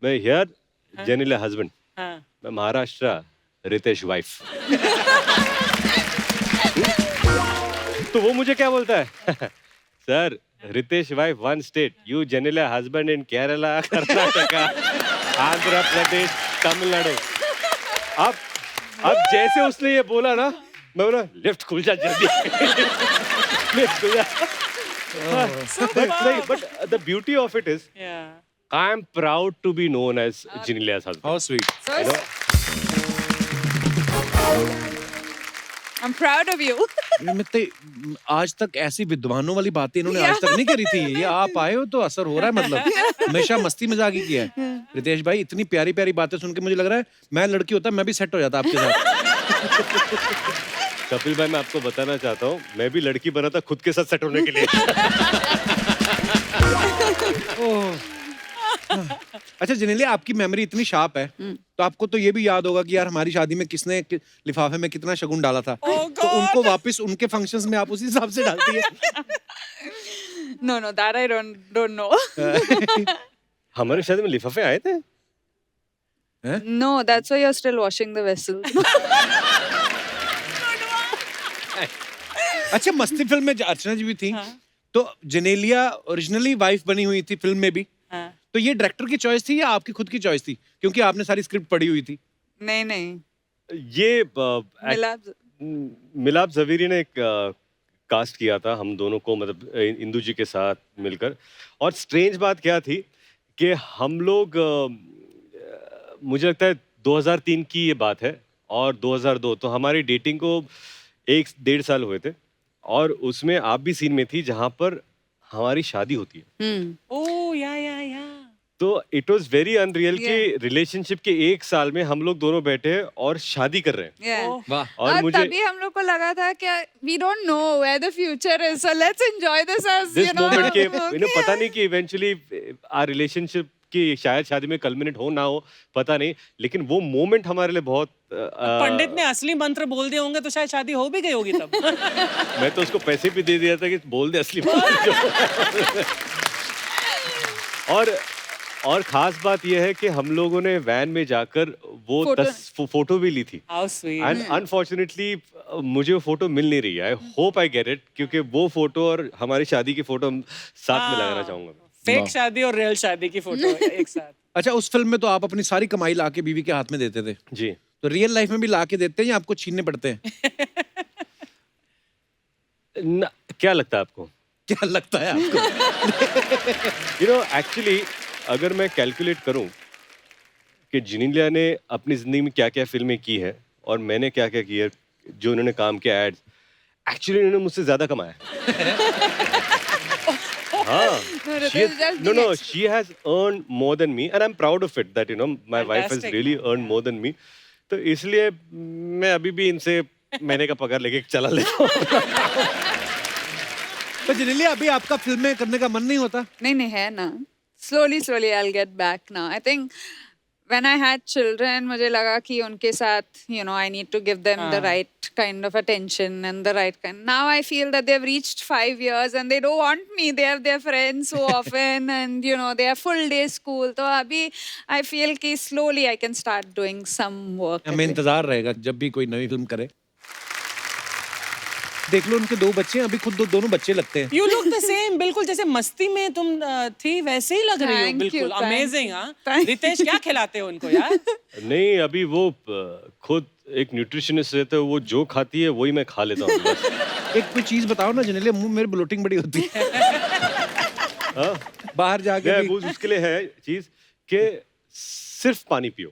मैं हियर जेनेलिया हस्बैंड, हाँ. मैं महाराष्ट्र रितेश वाइफ. तो वो मुझे क्या बोलता है sir Ritesh wife one state you Genelia husband in Kerala Karnataka Andhra Pradesh Tamil Nadu. अब जैसे उसने ये बोला ना मैं बोला लिफ्ट खुल जा जल्दी लिफ्ट खुल जा। but the beauty of it is Yeah. I am proud to be known as Genelia's husband. How sweet. So You know? I'm proud of you. आज तक ऐसी विद्वानों वाली बातें इन्होंने आज तक नहीं करी थी। ये आप आए हो तो असर हो रहा है, मतलब हमेशा मस्ती मजाक ही किया है। रितेश भाई इतनी प्यारी प्यारी बातें सुन के मुझे लग रहा है मैं लड़की होता मैं भी सेट हो जाता आपके साथ। कपिल भाई मैं आपको बताना चाहता हूँ मैं भी लड़की बना था खुद के साथ सेट होने के लिए। अच्छा जेनेलिया आपकी मेमोरी इतनी शार्प है तो आपको तो ये भी याद होगा कि यार हमारी शादी में किसने लिफाफे में कितना शगुन डाला था। तो उनको वापस उनके फंक्शंस में आप उसी हिसाब से डालती है। No, that I don't know. हमारे शादी में लिफाफे आए थे। No, that's why you're still washing the vessel. अच्छा मस्ती फिल्म में अर्चना जी भी थी तो जेनेलिया ओरिजिनली वाइफ बनी हुई थी फिल्म में भी। हाँ. तो ये डायरेक्टर की चॉइस थी या आपकी खुद की चॉइस थी क्योंकि आपने सारी स्क्रिप्ट पढ़ी हुई थी? नहीं ये मिलाप मिलाप जवेरी ने एक कास्ट किया था हम दोनों को, मतलब इंदु जी के साथ मिलकर। और स्ट्रेंज बात क्या थी कि हम लोग मुझे लगता है 2003 की ये बात है और 2002 तो हमारी डेटिंग को 1-1.5 साल हुए थे और उसमें आप भी सीन में थी जहां पर हमारी शादी होती है। Oh, yeah. तो it was very unreal Yeah. कि रिलेशनशिप के 1 साल में हम लोग दोनों बैठे हैं और शादी कर रहे हैं। Yeah. वाह। और मुझे तभी हम लोग को लगा था कि we don't know where the future is, so let's enjoy this as this you know. Moment के okay. पता नहीं कि इवेंचुअली आर रिलेशनशिप की शायद शादी में कल्मिनेट हो ना हो पता नहीं, लेकिन वो मोमेंट हमारे लिए बहुत पंडित ने असली मंत्र बोल दिए होंगे तो शायद शादी हो भी गई होगी तब। मैं तो उसको पैसे भी दे दिया था कि बोल दे असली बात। और खास बात यह है कि हम लोगों ने वैन में जाकर वो फोटो भी ली थी। How sweet. एंड अनफॉर्चुनेटली मुझे वो फोटो मिल नहीं रही है। I hope I get it क्योंकि वो फोटो और हमारी शादी की फोटो साथ में लगाना चाहूंगा। फेक शादी और रियल शादी की फोटो एक साथ। अच्छा उस फिल्म में तो आप अपनी सारी कमाई ला के बीवी के हाथ में देते थे, जी। तो रियल लाइफ में भी ला के देते हैं या आपको छीनने पड़ते हैं? क्या लगता है आपको? क्या लगता है आपको? यू नो एक्चुअली अगर मैं कैलकुलेट करूं कि जेनेलिया ने अपनी जिंदगी में क्या क्या फिल्में की है और मैंने क्या क्या किया, जो उन्होंने काम किया एड्स, एक्चुअली उन्होंने मुझसे ज्यादा कमाया। हाँ, no, she has earned more than me and I'm proud of it that you know my wife has Fantastic. really earned more than me. तो इसलिए मैं अभी भी इनसे महीने का पगार लेके चला लेता हूँ। तो जेनेलिया अभी आपका फिल्में करने का मन नहीं होता? नहीं है ना. Slowly I'll get back now. I think when I had children, मुझे लगा कि उनके साथ, you know, I need to give them the right kind of attention and the right kind. Now I feel that they've reached 5 years and they don't want me. They have their friends so often and, you know, they have full day school. तो अभी I feel कि slowly I can start doing some work. हमें इंतजार रहेगा जब भी कोई नई फिल्म करे। देख लो उनके 2 बच्चे हैं, अभी खुद दोनों बच्चे लगते हैं। You look the same, बिल्कुल जैसे मस्ती में तुम थी वैसे ही लग रही हो। Thank you, बिल्कुल thank अमेजिंग। you, हाँ, thank रितेश क्या खिलाते हो उनको यार? नहीं अभी वो खुद एक न्यूट्रिशनिस्ट रहते हैं, वो जो खाती है वही मैं खा लेता हूँ बस। एक कोई चीज बताओ ना जेनेलिया, मुंह मेरे ब्लोटिंग बड़ी होती है। हाँ? बाहर जाके मैं भी। वो उसके लिए है चीज कि सिर्फ पानी पियो।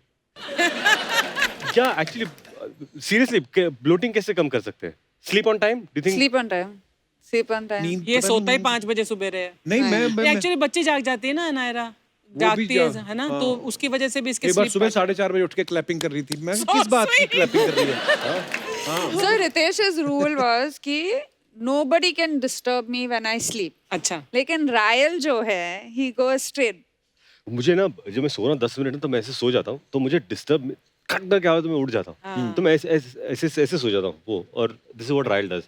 क्या एक्चुअली सीरियसली ब्लोटिंग कैसे कम कर सकते हैं? Sleep on time, do you think? Sleep on time. नींद ये पता सोता ही नहीं- 5 बजे सुबह है। नहीं मैं एक्चुअली बच्ची जाग जाती है ना नायरा, जागती है ना, तो उसकी वजह से भी इसके एक बार sleep सुबह pattern- 4:30 बजे उठ के क्लैपिंग कर रही थी। मैं So किस बात की sweet. क्लैपिंग कर रही है? So Ritesh's rule was कि nobody can disturb me when I sleep. अच्छा। लेकिन रायल जो है, he goes straight. मुझे ना जब मैं सो रहा हूँ 10 मिनट में तो मैं ऐसे सो जाता हूँ, तो मुझे डिस्टर्ब खट कर क्या होता है, तो मैं उठ जाता हूँ, तो मैं ऐसे सो जाता हूँ वो। और this is what royal does.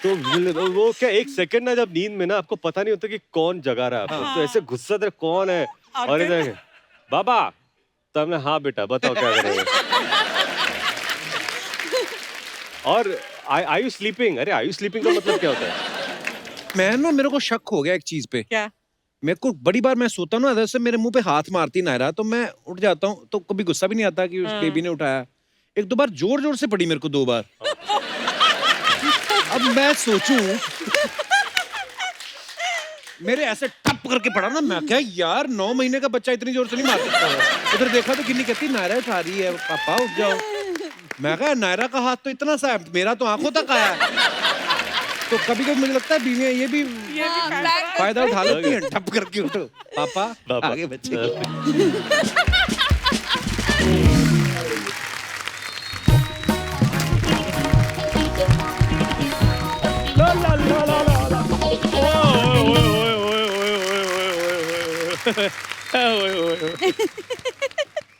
तो वो क्या एक सेकंड ना जब नींद में ना आपको पता नहीं होता कि कौन जगा रहा है आपको, तो ऐसे गुस्सा था कौन है और इधर बाबा, तो हमने हाँ बेटा बताओ क्या करेंगे। और आई यू स्लीपिंग? अरे आई यू स्लीपिंग का मतलब क्या होता है? मेरे को शक हो गया एक चीज पे। क्या? मेरे को बड़ी बार मैं सोता हूँ ना, जैसे मेरे मुंह पे हाथ मारती नायरा, तो मैं उठ जाता हूँ, तो कभी गुस्सा भी नहीं आता कि उस बेबी ने उठाया। एक दो बार जोर जोर से पड़ी मेरे को, 2 बार। अब मैं सोचूं, मेरे ऐसे टप करके पड़ा ना, मैं क्या यार 9 महीने का बच्चा इतनी जोर से नहीं मार सकता है। उधर देखा तो किन्नी कहती नायरा उठा रही है, पापा उठ जाओ। मैं कहा नायरा का हाथ तो इतना सा है, मेरा तो आंखों तक आया है। तो कभी कभी मुझे लगता है बीवियां ये भी फायदा उठा लेती हैं, टप करके उठो पापा आगे बच्चे।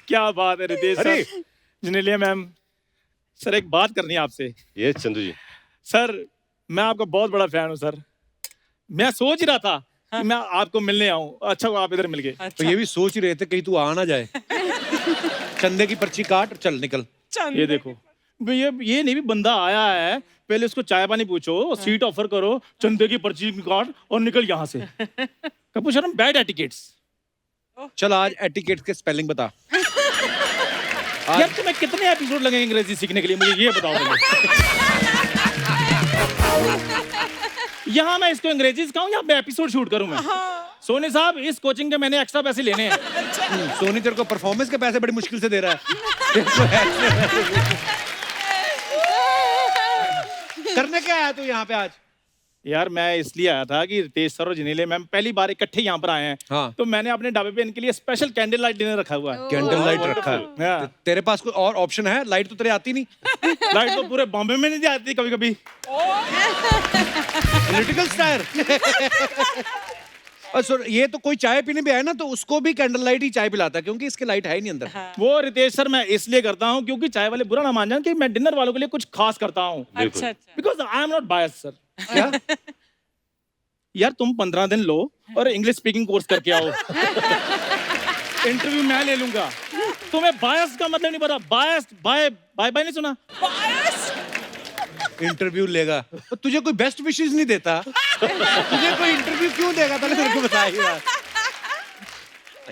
क्या बात है रितेश अरे! Sir, Genelia ma'am. सर एक बात करनी है आपसे। ये चंदू जी, सर मैं आपका बहुत बड़ा फैन हूँ सर। मैं सोच ही रहा था कि मैं आपको मिलने आऊँ, अच्छा हुआ आप इधर मिल गए। तो ये भी सोच ही रहे थे कहीं तू आ ना जाए। चंदे की पर्ची काट, चल निकल। ये देखो, ये नहीं भी बंदा आया है, पहले उसको चाय पानी पूछो, सीट ऑफर करो, चंदे की पर्ची काट और निकल यहाँ से। कपूर शर्म बैड एटिकेट्स। चल आज एटिकेट के स्पेलिंग बता। यार तुम्हें कितने एपिसोड लगेंगे अंग्रेजी सीखने के लिए, मुझे ये बताओ पहले। यहाँ मैं इसको अंग्रेजी सिखाऊं या मैं एपिसोड शूट करूं मैं? सोनी साहब इस कोचिंग के मैंने एक्स्ट्रा पैसे लेने हैं। सोनी तेरे को परफॉर्मेंस के पैसे बड़ी मुश्किल से दे रहा है। करने क्या आया तू यहाँ पे आज? यार मैं इसलिए आया था कि रितेश सर और जिनेलिया मैम पहली बार इकट्ठे यहाँ पर आए हैं। हाँ। तो मैंने अपने ढाबे पे इनके लिए स्पेशल कैंडल लाइट डिनर रखा हुआ है। कैंडल लाइट रखा है। हाँ। तेरे पास कोई और ऑप्शन है? लाइट तो तेरे आती नहीं। लाइट तो पूरे बॉम्बे में नहीं आती कभी कभी। Political star. और सुन, ये तो कोई चाय पीने भी आए ना, तो उसको भी कैंडल लाइट ही चाय पिलाता है, क्योंकि इसके लाइट है ही नहीं अंदर। वो रितेश सर मैं इसलिए करता हूँ क्योंकि चाय वाले बुरा ना मान जाए कि मैं डिनर वालों के लिए कुछ खास करता हूँ। अच्छा अच्छा। Because I am not bias sir. क्या? यार तुम 15 दिन लो और इंग्लिश स्पीकिंग कोर्स करके आओ। इंटरव्यू मैं ले लूंगा। तुम्हें बायस का मतलब नहीं पता। बायस बाय बाय बाय नहीं सुना? इंटरव्यू लेगा तो तुझे कोई बेस्ट विशेस नहीं देता? तुझे कोई इंटरव्यू क्यों देगा? पहले मेरे को बता ही बात।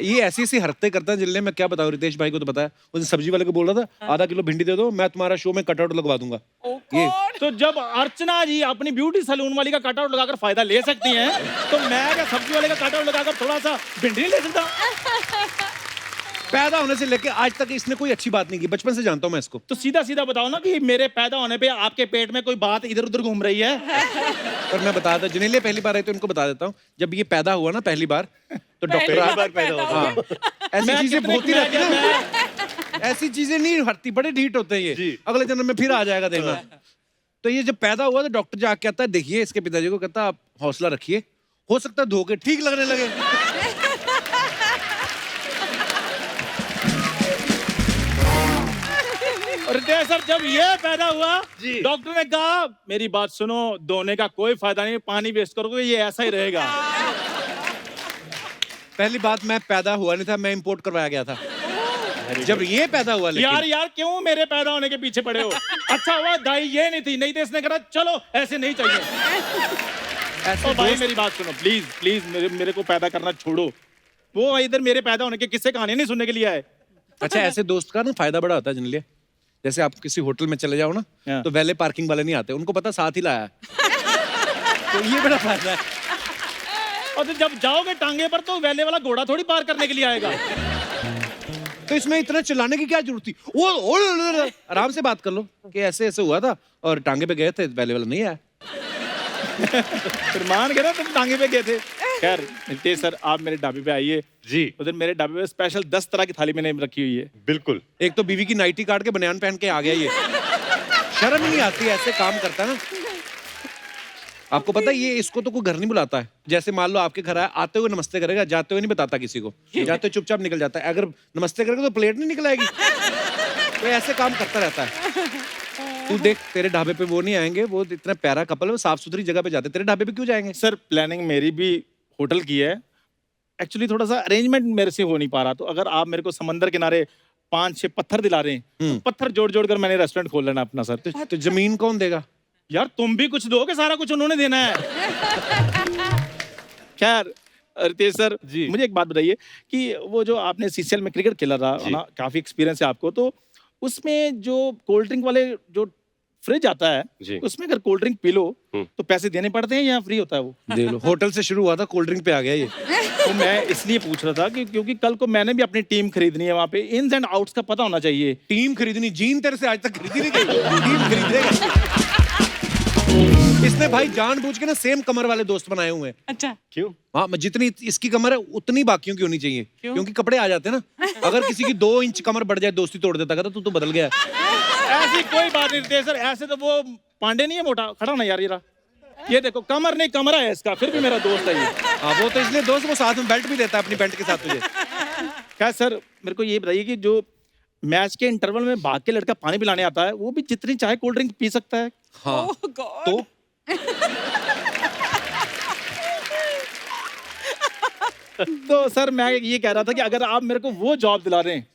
ये ऐसी ऐसी हरकतें करता है जिनने, मैं क्या बताऊं, रितेश भाई को तो पता है। उस सब्जी वाले को बोल रहा था आधा किलो भिंडी दे दो, मैं तुम्हारा शो में कटआउट लगवा दूंगा। ये तो जब अर्चना जी अपनी ब्यूटी सैलून वाली का कटआउट लगाकर फायदा ले सकती हैं, तो मैं क्या सब्जी वाले का कटआउट लगाकर थोड़ा सा भिंडी नहीं ले सकता? पैदा होने से लेके आज तक इसने कोई अच्छी बात नहीं की, बचपन से जानता हूं मैं इसको। तो सीधा सीधा बताओ ना कि मेरे पैदा होने पे आपके पेट में कोई बात इधर उधर घूम रही है। पर मैं बता देता, जिन्हें पहली बार आए तो उनको बता देता हूँ, जब ये पैदा हुआ ना पहली बार, तो डॉक्टर पैदा हुआ। हाँ, ऐसी मैं चीजें कितने- होती मैं रहती है ना, ऐसी चीजें नहीं हटती, बड़े ढीठ होते हैं ये। अगले जन्म में फिर आ जाएगा देखना। तो ये जब पैदा हुआ तो डॉक्टर जाके कहता है, देखिए इसके पिताजी को, कहता है आप हौसला रखिए, हो सकता है धोखे ठीक लगने लगे। और सर जब ये पैदा हुआ डॉक्टर ने कहा मेरी बात सुनो, धोने का कोई फायदा नहीं, पानी वेस्ट करोगे ये ऐसा ही रहेगा। पहली बात, मैं पैदा हुआ नहीं था, मैं इंपोर्ट करवाया गया था जब ये पैदा हुआ। यार लेकिन यार क्यों मेरे पैदा होने के पीछे पड़े हो? अच्छा हुआ दाई ये नहीं थी, नहीं तो इसने कहा चलो ऐसे नहीं चाहिए। ऐसे ओ भाई दोस्त- मेरी बात सुनो प्लीज प्लीज, मेरे को पैदा करना छोड़ो। वो इधर मेरे पैदा होने के किस्से कहानी नहीं सुनने के लिए आए। अच्छा, ऐसे दोस्त का ना फायदा बड़ा होता है जिनलिए। जैसे आप किसी होटल में चले जाओ ना, हाँ। तो वैले पार्किंग वाले नहीं आते, उनको पता साथ ही लाया है। तो ये बड़ा फायदा है। और तो जब जाओगे टांगे पर तो वैले वाला घोड़ा थोड़ी पार करने के लिए आएगा। तो इसमें इतना चिल्लाने की क्या जरूरत थी? वो आराम से बात कर लो कि ऐसे ऐसे हुआ था और टांगे पे गए थे, वैले वाला नहीं आया। फिर मान गए ना तुम टांगे पे गए थे। खैर नितेश सर आप मेरे ढाबे पे आइए जी उधर मेरे ढाबे पे स्पेशल 10 तरह की थाली मैंने रखी हुई है। बिल्कुल। एक तो बीवी की नाइटी काट के बनियान पहन के आ गया ये। शर्म नहीं आती, ऐसे काम करता है ना। आपको पता है ये इसको तो कोई घर नहीं बुलाता है। जैसे मान लो आपके घर आया, आते हुए नमस्ते करेगा, जाते हुए नहीं बताता किसी को, जाते हुए चुपचाप निकल जाता है। अगर नमस्ते करेगा तो प्लेट नहीं निकल आएगी। तो ऐसे काम करता रहता है। तू देख तेरे ढाबे पे वो नहीं आएंगे, वो इतना प्यारा कपल है, वो साफ सुथरी जगह पे जाते, तेरे ढाबे पे क्यों जाएंगे? सर प्लानिंग मेरी भी होटल की है, एक्चुअली थोड़ा सा अरेंजमेंट मेरे से हो नहीं पा रहा, तो अगर आप मेरे को समंदर किनारे 5-6 पत्थर दिला रहे हैं, तो पत्थर जोड़ जोड़ कर मैंने रेस्टोरेंट खोल लेना अपना सर। तो जमीन कौन देगा? यार तुम भी कुछ दोगे, सारा कुछ उन्होंने देना है। खैर रितेश सर जी। मुझे एक बात बताइए कि वो जो आपने सीसीएल में क्रिकेट खेला था जी। ना, काफी एक्सपीरियंस है आपको, तो उसमें जो कोल्ड ड्रिंक वाले जो फ्रिज आता है जी। उसमें अगर कोल्ड ड्रिंक पी लो तो पैसे देने पड़ते हैं या फ्री होता है वो? दे लो। होटल से शुरू हुआ था, कोल्ड ड्रिंक पे आ गया ये। तो मैं इसलिए पूछ रहा था कि क्योंकि कल को मैंने भी अपनी टीम खरीदनी है, वहाँ पे इन्स एंड आउट्स का पता होना चाहिए। टीम खरीदनी? जीन तेरे से आज तक खरीदी नहीं गई, टीम खरीदेगा। इसने भाई जानबूझ के ना सेम कमर वाले दोस्त बनाए हुए हैं। अच्छा, क्यों? हाँ, जितनी इसकी कमर है उतनी बाकियों की होनी चाहिए, क्योंकि कपड़े आ जाते हैं ना। अगर किसी की 2 इंच कमर बढ़ जाए दोस्ती तोड़ देता, कहता तू तो बदल गया। ऐसी कोई बात नहीं रितेश सर, ऐसे तो वो पांडे नहीं है मोटा खड़ा ना यार, ये देखो कमर नहीं कमरा है इसका, फिर भी मेरा दोस्त है ये। हाँ, वो तो इसलिए दोस्त, वो साथ में बेल्ट भी देता है अपनी पैंट के साथ तुझे। क्या सर मेरे को ये बताइए कि जो मैच के इंटरवल में भाग के लड़का पानी पिलाने आता है, वो भी जितनी चाहे कोल्ड ड्रिंक पी सकता है? हाँ oh God. तो तो सर मैं ये कह रहा था कि अगर आप मेरे को वो जॉब दिला रहे हैं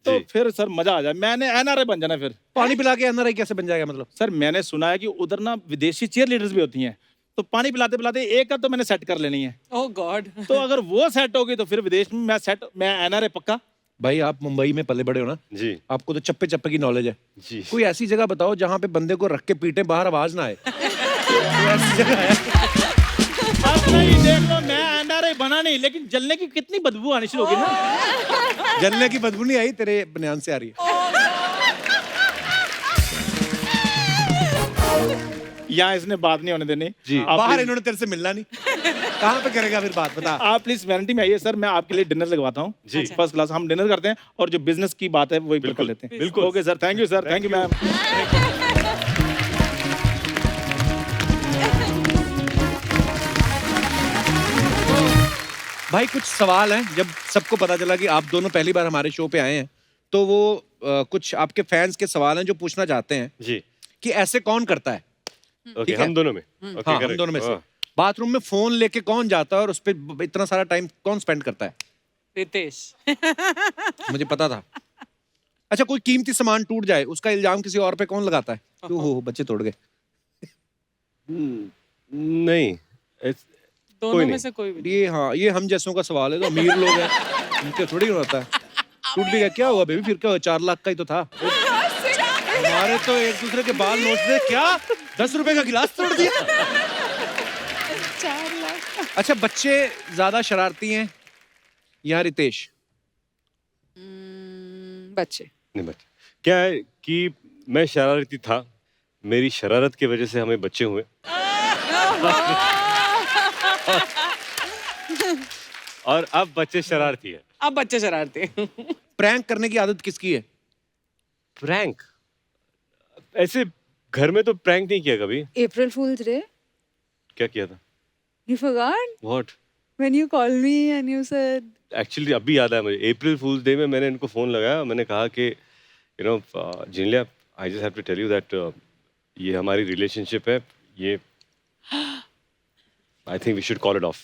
तो जी। फिर सर मजा आ जाए, मैंने एनआरआई बन जाना फिर। पानी पिला के एनआरआई कैसे बन जाएगा मतलब? सर मैंने सुना है कि उधर ना विदेशी चीयर लीडर्स भी होती हैं, तो पानी पिलाते पिलाते एक का तो मैंने सेट कर लेनी है। Oh God. तो अगर वो सेट होगी तो फिर विदेश में मैं एनआरआई पक्का। भाई आप मुंबई में पले बड़े हो ना, जी आपको तो चप्पे चप्पे की नॉलेज है। जी। कोई ऐसी जगह बताओ जहाँ पे बंदे को रख के पीटे, बाहर आवाज ना आए। कोई ऐसी जगह है? अब नहीं देख लो, मैं एनआरआई बना नहीं, लेकिन जलने की कितनी बदबू आनी शुरू होगी ना। जलने की बदबू नहीं आई, तेरे बनियान से आ रही है। यहाँ इसने बात नहीं होने देनी जी। आप बाहर प्लीज- इन्होंने तेरे से मिलना नहीं, कहाँ पे करेगा फिर बात, बता। आप प्लीज वैनिटी में आइए सर, मैं आपके लिए डिनर लगवाता हूँ जी। First class. हम डिनर करते हैं और जो बिजनेस की बात है वही कर बिल्कुल, लेते हैं। बिल्कुल। Okay sir, thank you sir, thank you ma'am. भाई कुछ सवाल हैं, जब सबको पता चला कि आप दोनों पहली बार हमारे शो पे आए हैं, तो वो कुछ आपके फैंस के सवाल हैं जो पूछना चाहते हैं जी। कि ऐसे कौन करता है? ओके, ठीक है। हम दोनों में। ओके, हाँ, हम correct. दोनों में से हाँ। बाथरूम में फोन लेके कौन जाता है और उस पर इतना सारा टाइम कौन स्पेंड करता है? रितेश. मुझे पता था। अच्छा, कोई कीमती सामान टूट जाए, उसका इल्जाम किसी और पे कौन लगाता है? क्यों हो बच्चे तोड़ गए? नहीं, it's- दोनों कोई में नहीं। से कोई भी. ये हाँ, ये हम जैसों का सवाल है, तो अमीर लोग हैं, उनके थोड़ी होता है। टूट भी गया, क्या हुआ बेबी, फिर क्या हुआ? 4 लाख का ही तो था। हमारे तो एक दूसरे के बाल नोचते, क्या 10 रुपए का गिलास तोड़ दिया। 4 लाख. अच्छा, बच्चे ज्यादा शरारती हैं या रितेश? बच्चे. नहीं बच्चे। क्या है कि मैं शरारती था, मेरी शरारत की वजह से हमें बच्चे हुए। और अब बच्चे शरारती है। अब बच्चे शरारती. प्रैंक करने की आदत किसकी है? प्रैंक ऐसे घर में तो प्रैंक नहीं किया कभी। April Fool's Day? क्या किया था? You forgot? What? When you called me and you said, actually अभी याद आया मुझे, अप्रैल फूल्स डे में मैंने इनको फोन लगाया, मैंने कहा कि you know Genelia, I just have to tell you that ये हमारी रिलेशनशिप है, ये I think we should call it off.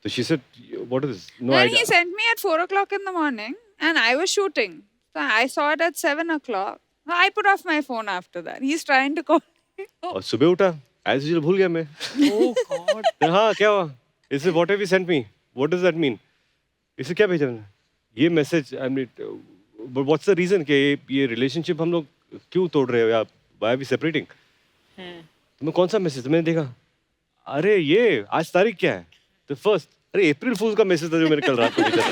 तो she said what is this? No and he sent me at 4 o'clock in the morning and I was shooting. So I saw it at 7 o'clock. I put off my phone after that. He's trying to call me. और सुबह उठा, as usual भूल गया मैं। Oh God. हाँ, क्या हुआ? इसे what have you sent me? What does that mean? इसे क्या भेजा मैंने? ये message, I mean what's the reason कि ये रिलेशनशिप हम लोग क्यों तोड़ रहे हो या व्हाई आर वी सेपरेटिंग? तुम्हें कौन सा मैसेज? मैंने देखा, अरे ये आज तारीख क्या है? तो फर्स्ट, अरे अप्रैल फूल का मैसेज था जो मैंने कल रात को भेजा था।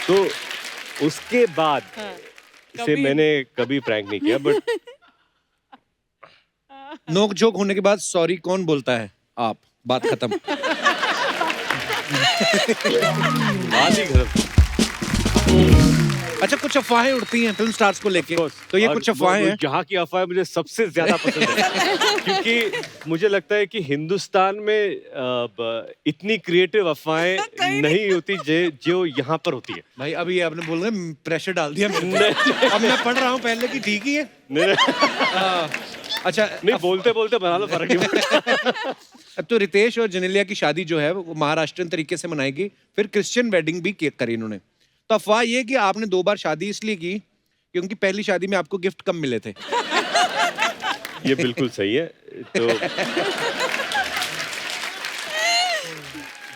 तो उसके बाद से कभी- मैंने कभी प्रैंक नहीं किया, बट नोक झोंक होने के बाद सॉरी कौन बोलता है? आप। बात खत्म। बात ही खत्म। अच्छा, कुछ अफवाहें उड़ती हैं फिल्म स्टार्स को लेके, तो ये और कुछ अफवाहें हैं। यहाँ की अफवाहें मुझे सबसे ज्यादा पसंद है क्योंकि मुझे लगता है कि हिंदुस्तान में इतनी क्रिएटिव अफवाहें नहीं होती जो यहाँ पर होती है। भाई अभी ये आपने बोल रहे प्रेशर डाल दिया मेरे पे। अब मैं पढ़ रहा हूँ पहले की, ठीक ही है। हाँ, अच्छा नहीं, बोलते बोलते बना लो, फर्क नहीं पड़ता। अब तो रितेश और जेनेलिया की शादी जो है वो महाराष्ट्रियन तरीके से मनाएगी, फिर क्रिश्चियन वेडिंग भी करी इन्होंने। तो अफवाह ये कि आपने 2 बार शादी इसलिए की क्योंकि पहली शादी में आपको गिफ्ट कम मिले थे। ये बिल्कुल सही है। तो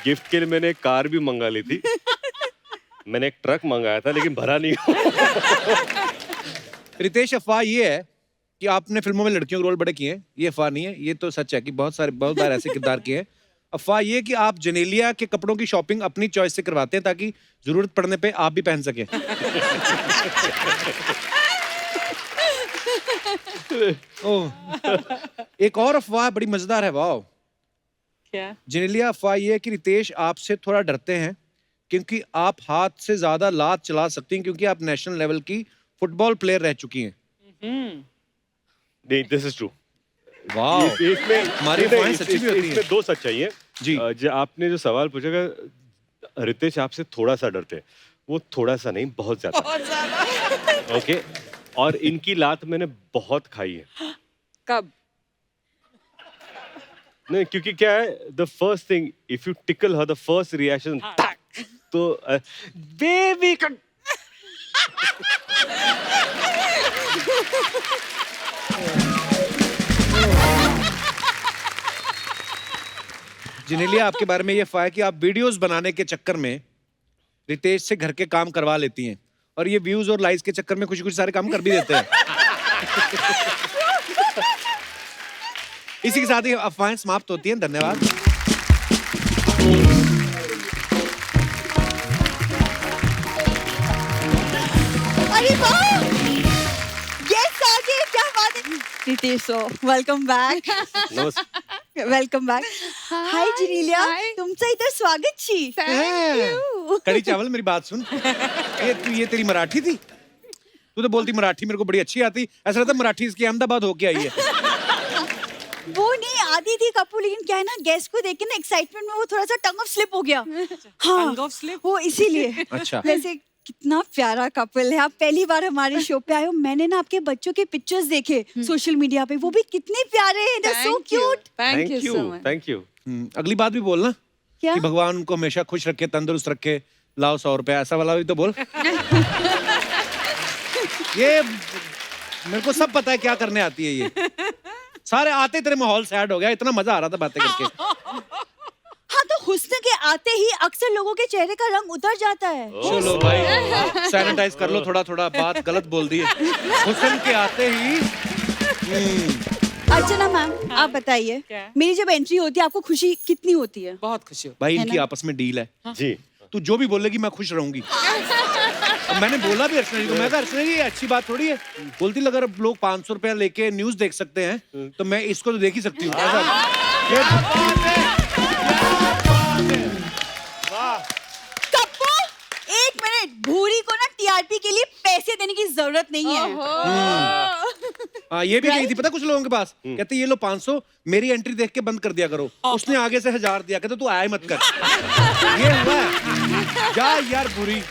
गिफ्ट के लिए मैंने एक कार भी मंगा ली थी। मैंने एक ट्रक मंगाया था लेकिन भरा नहीं। रितेश, अफवाह ये है कि आपने फिल्मों में लड़कियों के रोल बड़े किए हैं। ये अफवाह नहीं है, ये तो सच है कि बहुत बार ऐसे किरदार किए हैं। अफवाह ये कि आप जेनेलिया के कपड़ों की शॉपिंग अपनी चॉइस से करवाते हैं ताकि जरूरत पड़ने पे आप भी पहन सकें। ओह, एक और अफवाह बड़ी मजेदार है। वाह, क्या? जेनेलिया, अफवाह ये है कि रितेश आपसे थोड़ा डरते हैं क्योंकि आप हाथ से ज्यादा लात चला सकती हैं क्योंकि आप नेशनल लेवल की फुटबॉल प्लेयर रह चुकी हैं। नहीं, दिस इज ट्रू। वाह, इसमें हमारी अफवाहें सच्ची भी होती हैं। इसमें 2 सच्चाई है जी। जो आपने जो सवाल पूछेगा, रितेश आपसे थोड़ा सा डरते हैं, वो थोड़ा सा नहीं, बहुत ज्यादा। ओके, और इनकी लात मैंने बहुत खाई है। कब? नहीं, क्योंकि क्या है, the first thing if you tackle her, the first reaction तो बेबी का। जिनेलिया, आपके बारे में ये अफवाह है कि आप वीडियोस बनाने के चक्कर में रितेश से घर के काम करवा लेती हैं और ये व्यूज और लाइक्स के चक्कर में कुछ सारे काम कर भी देते हैं। इसी के साथ ही अफवाहें समाप्त होती हैं। धन्यवाद। अरे वाह, यस, आगे क्या बात है। Ritesh, welcome back. Welcome back. Hi Genelia, तुमचं इधर स्वागत छी। कड़ी चावल, मेरी बात सुन। ये तेरी मराठी थी? तू तो बोलती मराठी मेरे को बड़ी अच्छी आती। ऐसा लगता मराठी इसकी अहमदाबाद होके आई है। वो नहीं आती थी कपूर, लेकिन क्या है ना, गेस्ट को देख के ना एक्साइटमेंट में वो थोड़ा सा टंग ऑफ स्लिप हो गया। हाँ, Tongue of slip? वो इसीलिए। अच्छा। वैसे कितना प्यारा कपल है। आप पहली बार हमारे शो पे आए हो। मैंने ना आपके बच्चों के पिक्चर्स देखे सोशल मीडिया पे, वो भी कितने प्यारे हैं। They're so cute। Thank you so much. Thank you. अगली बात भी बोलना क्या? कि भगवान उनको हमेशा खुश रखे, तंदुरुस्त रखे, लाओ 100 रुपया, ऐसा वाला भी तो बोल। ये मेरे को सब पता है क्या करने आती है ये। सारे आते तेरे माहौल सैड हो गया, इतना मजा आ रहा था बातें करके। हाँ, तो हुस्न के आते ही अक्सर लोगों के चेहरे का रंग उतर जाता है। चलो भाई, सैनिटाइज कर लो थोड़ा, बात गलत बोल दी है। हुस्न के आते ही। अर्चना मैम, आप बताइए, क्या? मेरी जब एंट्री होती है आपको खुशी कितनी होती है? बहुत खुशी हो। भाई, है इनकी ना? आपस में डील है। जी। तू जो भी बोलेगी मैं खुश रहूंगी। अब मैंने बोला भी अर्चना जी को, मैं कहा अर्चना जी ये अच्छी बात थोड़ी है। बोलती अगर लोग 500 रुपया लेके न्यूज देख सकते हैं तो मैं इसको तो देख ही सकती हूँ। कप्पू, 1 मिनट, भूरी को ना टीआरपी के लिए पैसे देने की जरूरत नहीं है। हाँ, ये भी गई थी पता कुछ लोगों के पास, कहते ये लो 500, मेरी एंट्री देख के बंद कर दिया करो। उसने आगे से 1000 दिया, कहते तू आए मत कर। ये हुआ है। जा यार बुरी।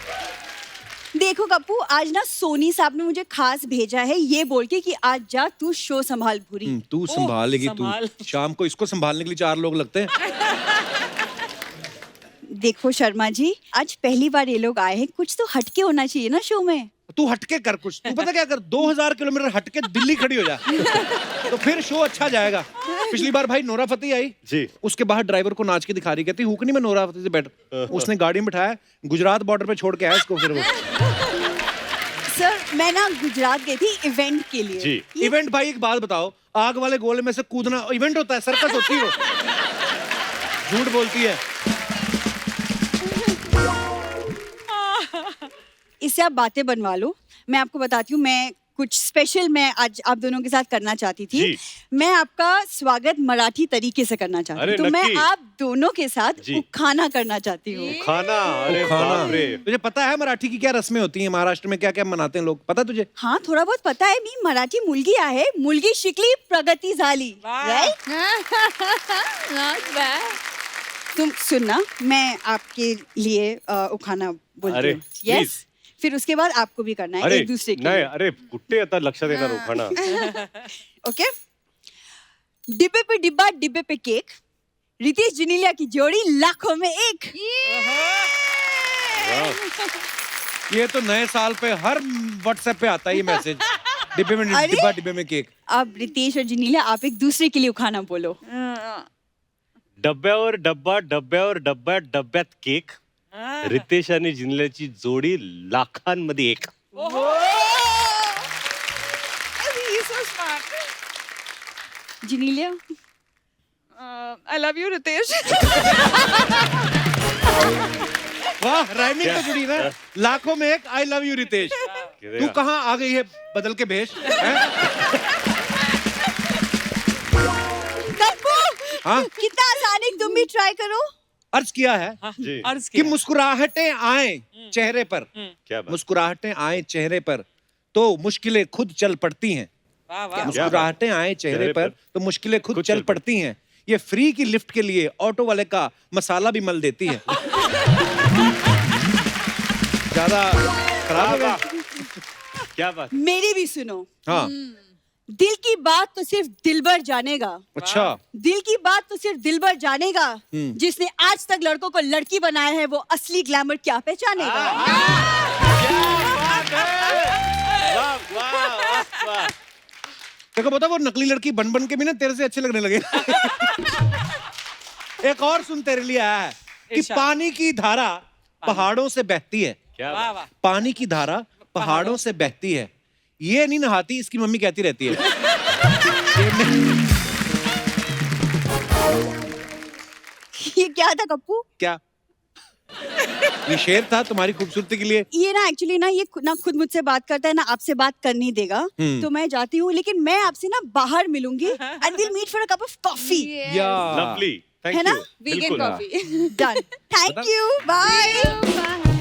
देखो कप्पू, आज ना सोनी साहब ने मुझे खास भेजा है ये बोल के कि आज जा तू शो संभाल भूरी। तू संभालेगी संभाल। तू। शाम को इसको संभालने के लिए 4 लोग लगते हैं। देखो शर्मा जी, आज पहली बार ये लोग आए हैं, कुछ तो हटके होना चाहिए ना शो में। तू हटके कर कुछ। तू पता क्या कर, 2000 किलोमीटर हटके दिल्ली खड़ी हो जा, तो फिर शो अच्छा जाएगा। पिछली बार भाई नोरा फतेही आई जी। उसके बाहर ड्राइवर को नाच के दिखा रही, कहती हुक नहीं मैं नोरा फतेही से बैठ। उसने गाड़ी में बिठाया, गुजरात बॉर्डर पे छोड़ के आया इसको। फिर वो सर, मैं ना गुजरात गई थी इवेंट के लिए। जी। इवेंट भाई, एक बात बताओ, आग वाले गोले में से कूदना इवेंट होता है? सर्कस होती है वो। झूठ बोलती है। इससे आप बातें बनवा लो। मैं आपको बताती हूँ, मैं कुछ स्पेशल मैं आज आप दोनों के साथ करना चाहती थी। जी। मैं आपका स्वागत मराठी तरीके से करना चाहती अरे हूँ। तो मैं नक्की। आप दोनों के साथ जी। खाना करना चाहती हूँ। खाना, अरे खाना। बाप रे। तुझे पता है मराठी की क्या रस्में होती हैं? महाराष्ट्र में क्या क्या मनाते हैं लोग, पता तुझे? हाँ, थोड़ा बहुत पता है। मी मराठी मुलगी आहे, मुलगी शिकली प्रगती झाली। वाह। राइट? Not bad. तुम सुनना, मैं आपके लिए उखाना बोलती अरे, हूँ। please. यस, फिर उसके बाद आपको भी करना है अरे एक दूसरे के नाही, लिए। अरे कुठे आता लक्षात येणार उखाणा? ओके, डिब्बे पे डिब्बा, डिब्बे पे केक, रितेश जिनेलिया की जोड़ी लाखों में एक। ये तो नए साल पे हर व्हाट्सएप पे आता है ये मैसेज, डिब्बे में अरे? डिब्बे में केक। अब रितेश और जिनीलिया आप एक दूसरे के लिए उखाना बोलो। डब्यावर डब्बा, डब्यावर डब्बा, डब्यात केक. रितेश आणि जिनल्याची जोडी लाखांमध्ये एक. He's so smart. Genelia I love you, Ritesh. वाह, राइमिंग तो जुड़ी ना। लाखों में एक आई लव यू रितेश। तू कहाँ आ गई है बदल के भेष? हैं? कप्पू, हाँ? कितना आसान है, तुम भी ट्राई करो। अर्ज किया है जी. अर्ज कि किया. मुस्कुराहटें आए चेहरे पर, क्या बात. मुस्कुराहटें आए चेहरे पर तो मुश्किलें खुद चल पड़ती हैं। वाह वाह. मुस्कुराहटें आए चेहरे पर तो मुश्किलें खुद चल पड़ती हैं। ये फ्री की लिफ्ट के लिए ऑटो वाले का मसाला भी मल देती है। ज्यादा खराब हो गया? क्या बात. मेरी भी सुनो। हाँ, दिल की बात तो सिर्फ दिलबर जानेगा। अच्छा। दिल की बात तो सिर्फ दिलबर जानेगा। जिसने आज तक लड़कों को लड़की बनाया है वो असली ग्लैमर क्या पहचानेगा। देखो बता, वो नकली लड़की बन बन के भी ना तेरे से अच्छे लगने लगे। एक और सुन तेरे लिए आया है कि इरशाद. पानी की धारा पहाड़ों से बहती है। क्या वाह बात. वाह. पानी की धारा पहाड़ों से बहती है, ये नहीं नहाती, इसकी मम्मी कहती रहती है। ये क्या था कप्पू? क्या ये शेर था तुम्हारी खूबसूरती के लिए? ये ना एक्चुअली ना ये ना खुद मुझसे बात करता है ना आपसे बात करने देगा। तो मैं जाती हूँ, लेकिन मैं आपसे ना बाहर मिलूंगी and will meet for a cup of coffee. या लवली. है थैंक ना? यू. Vegan बिल्कुल. coffee. Done. Thank you, bye.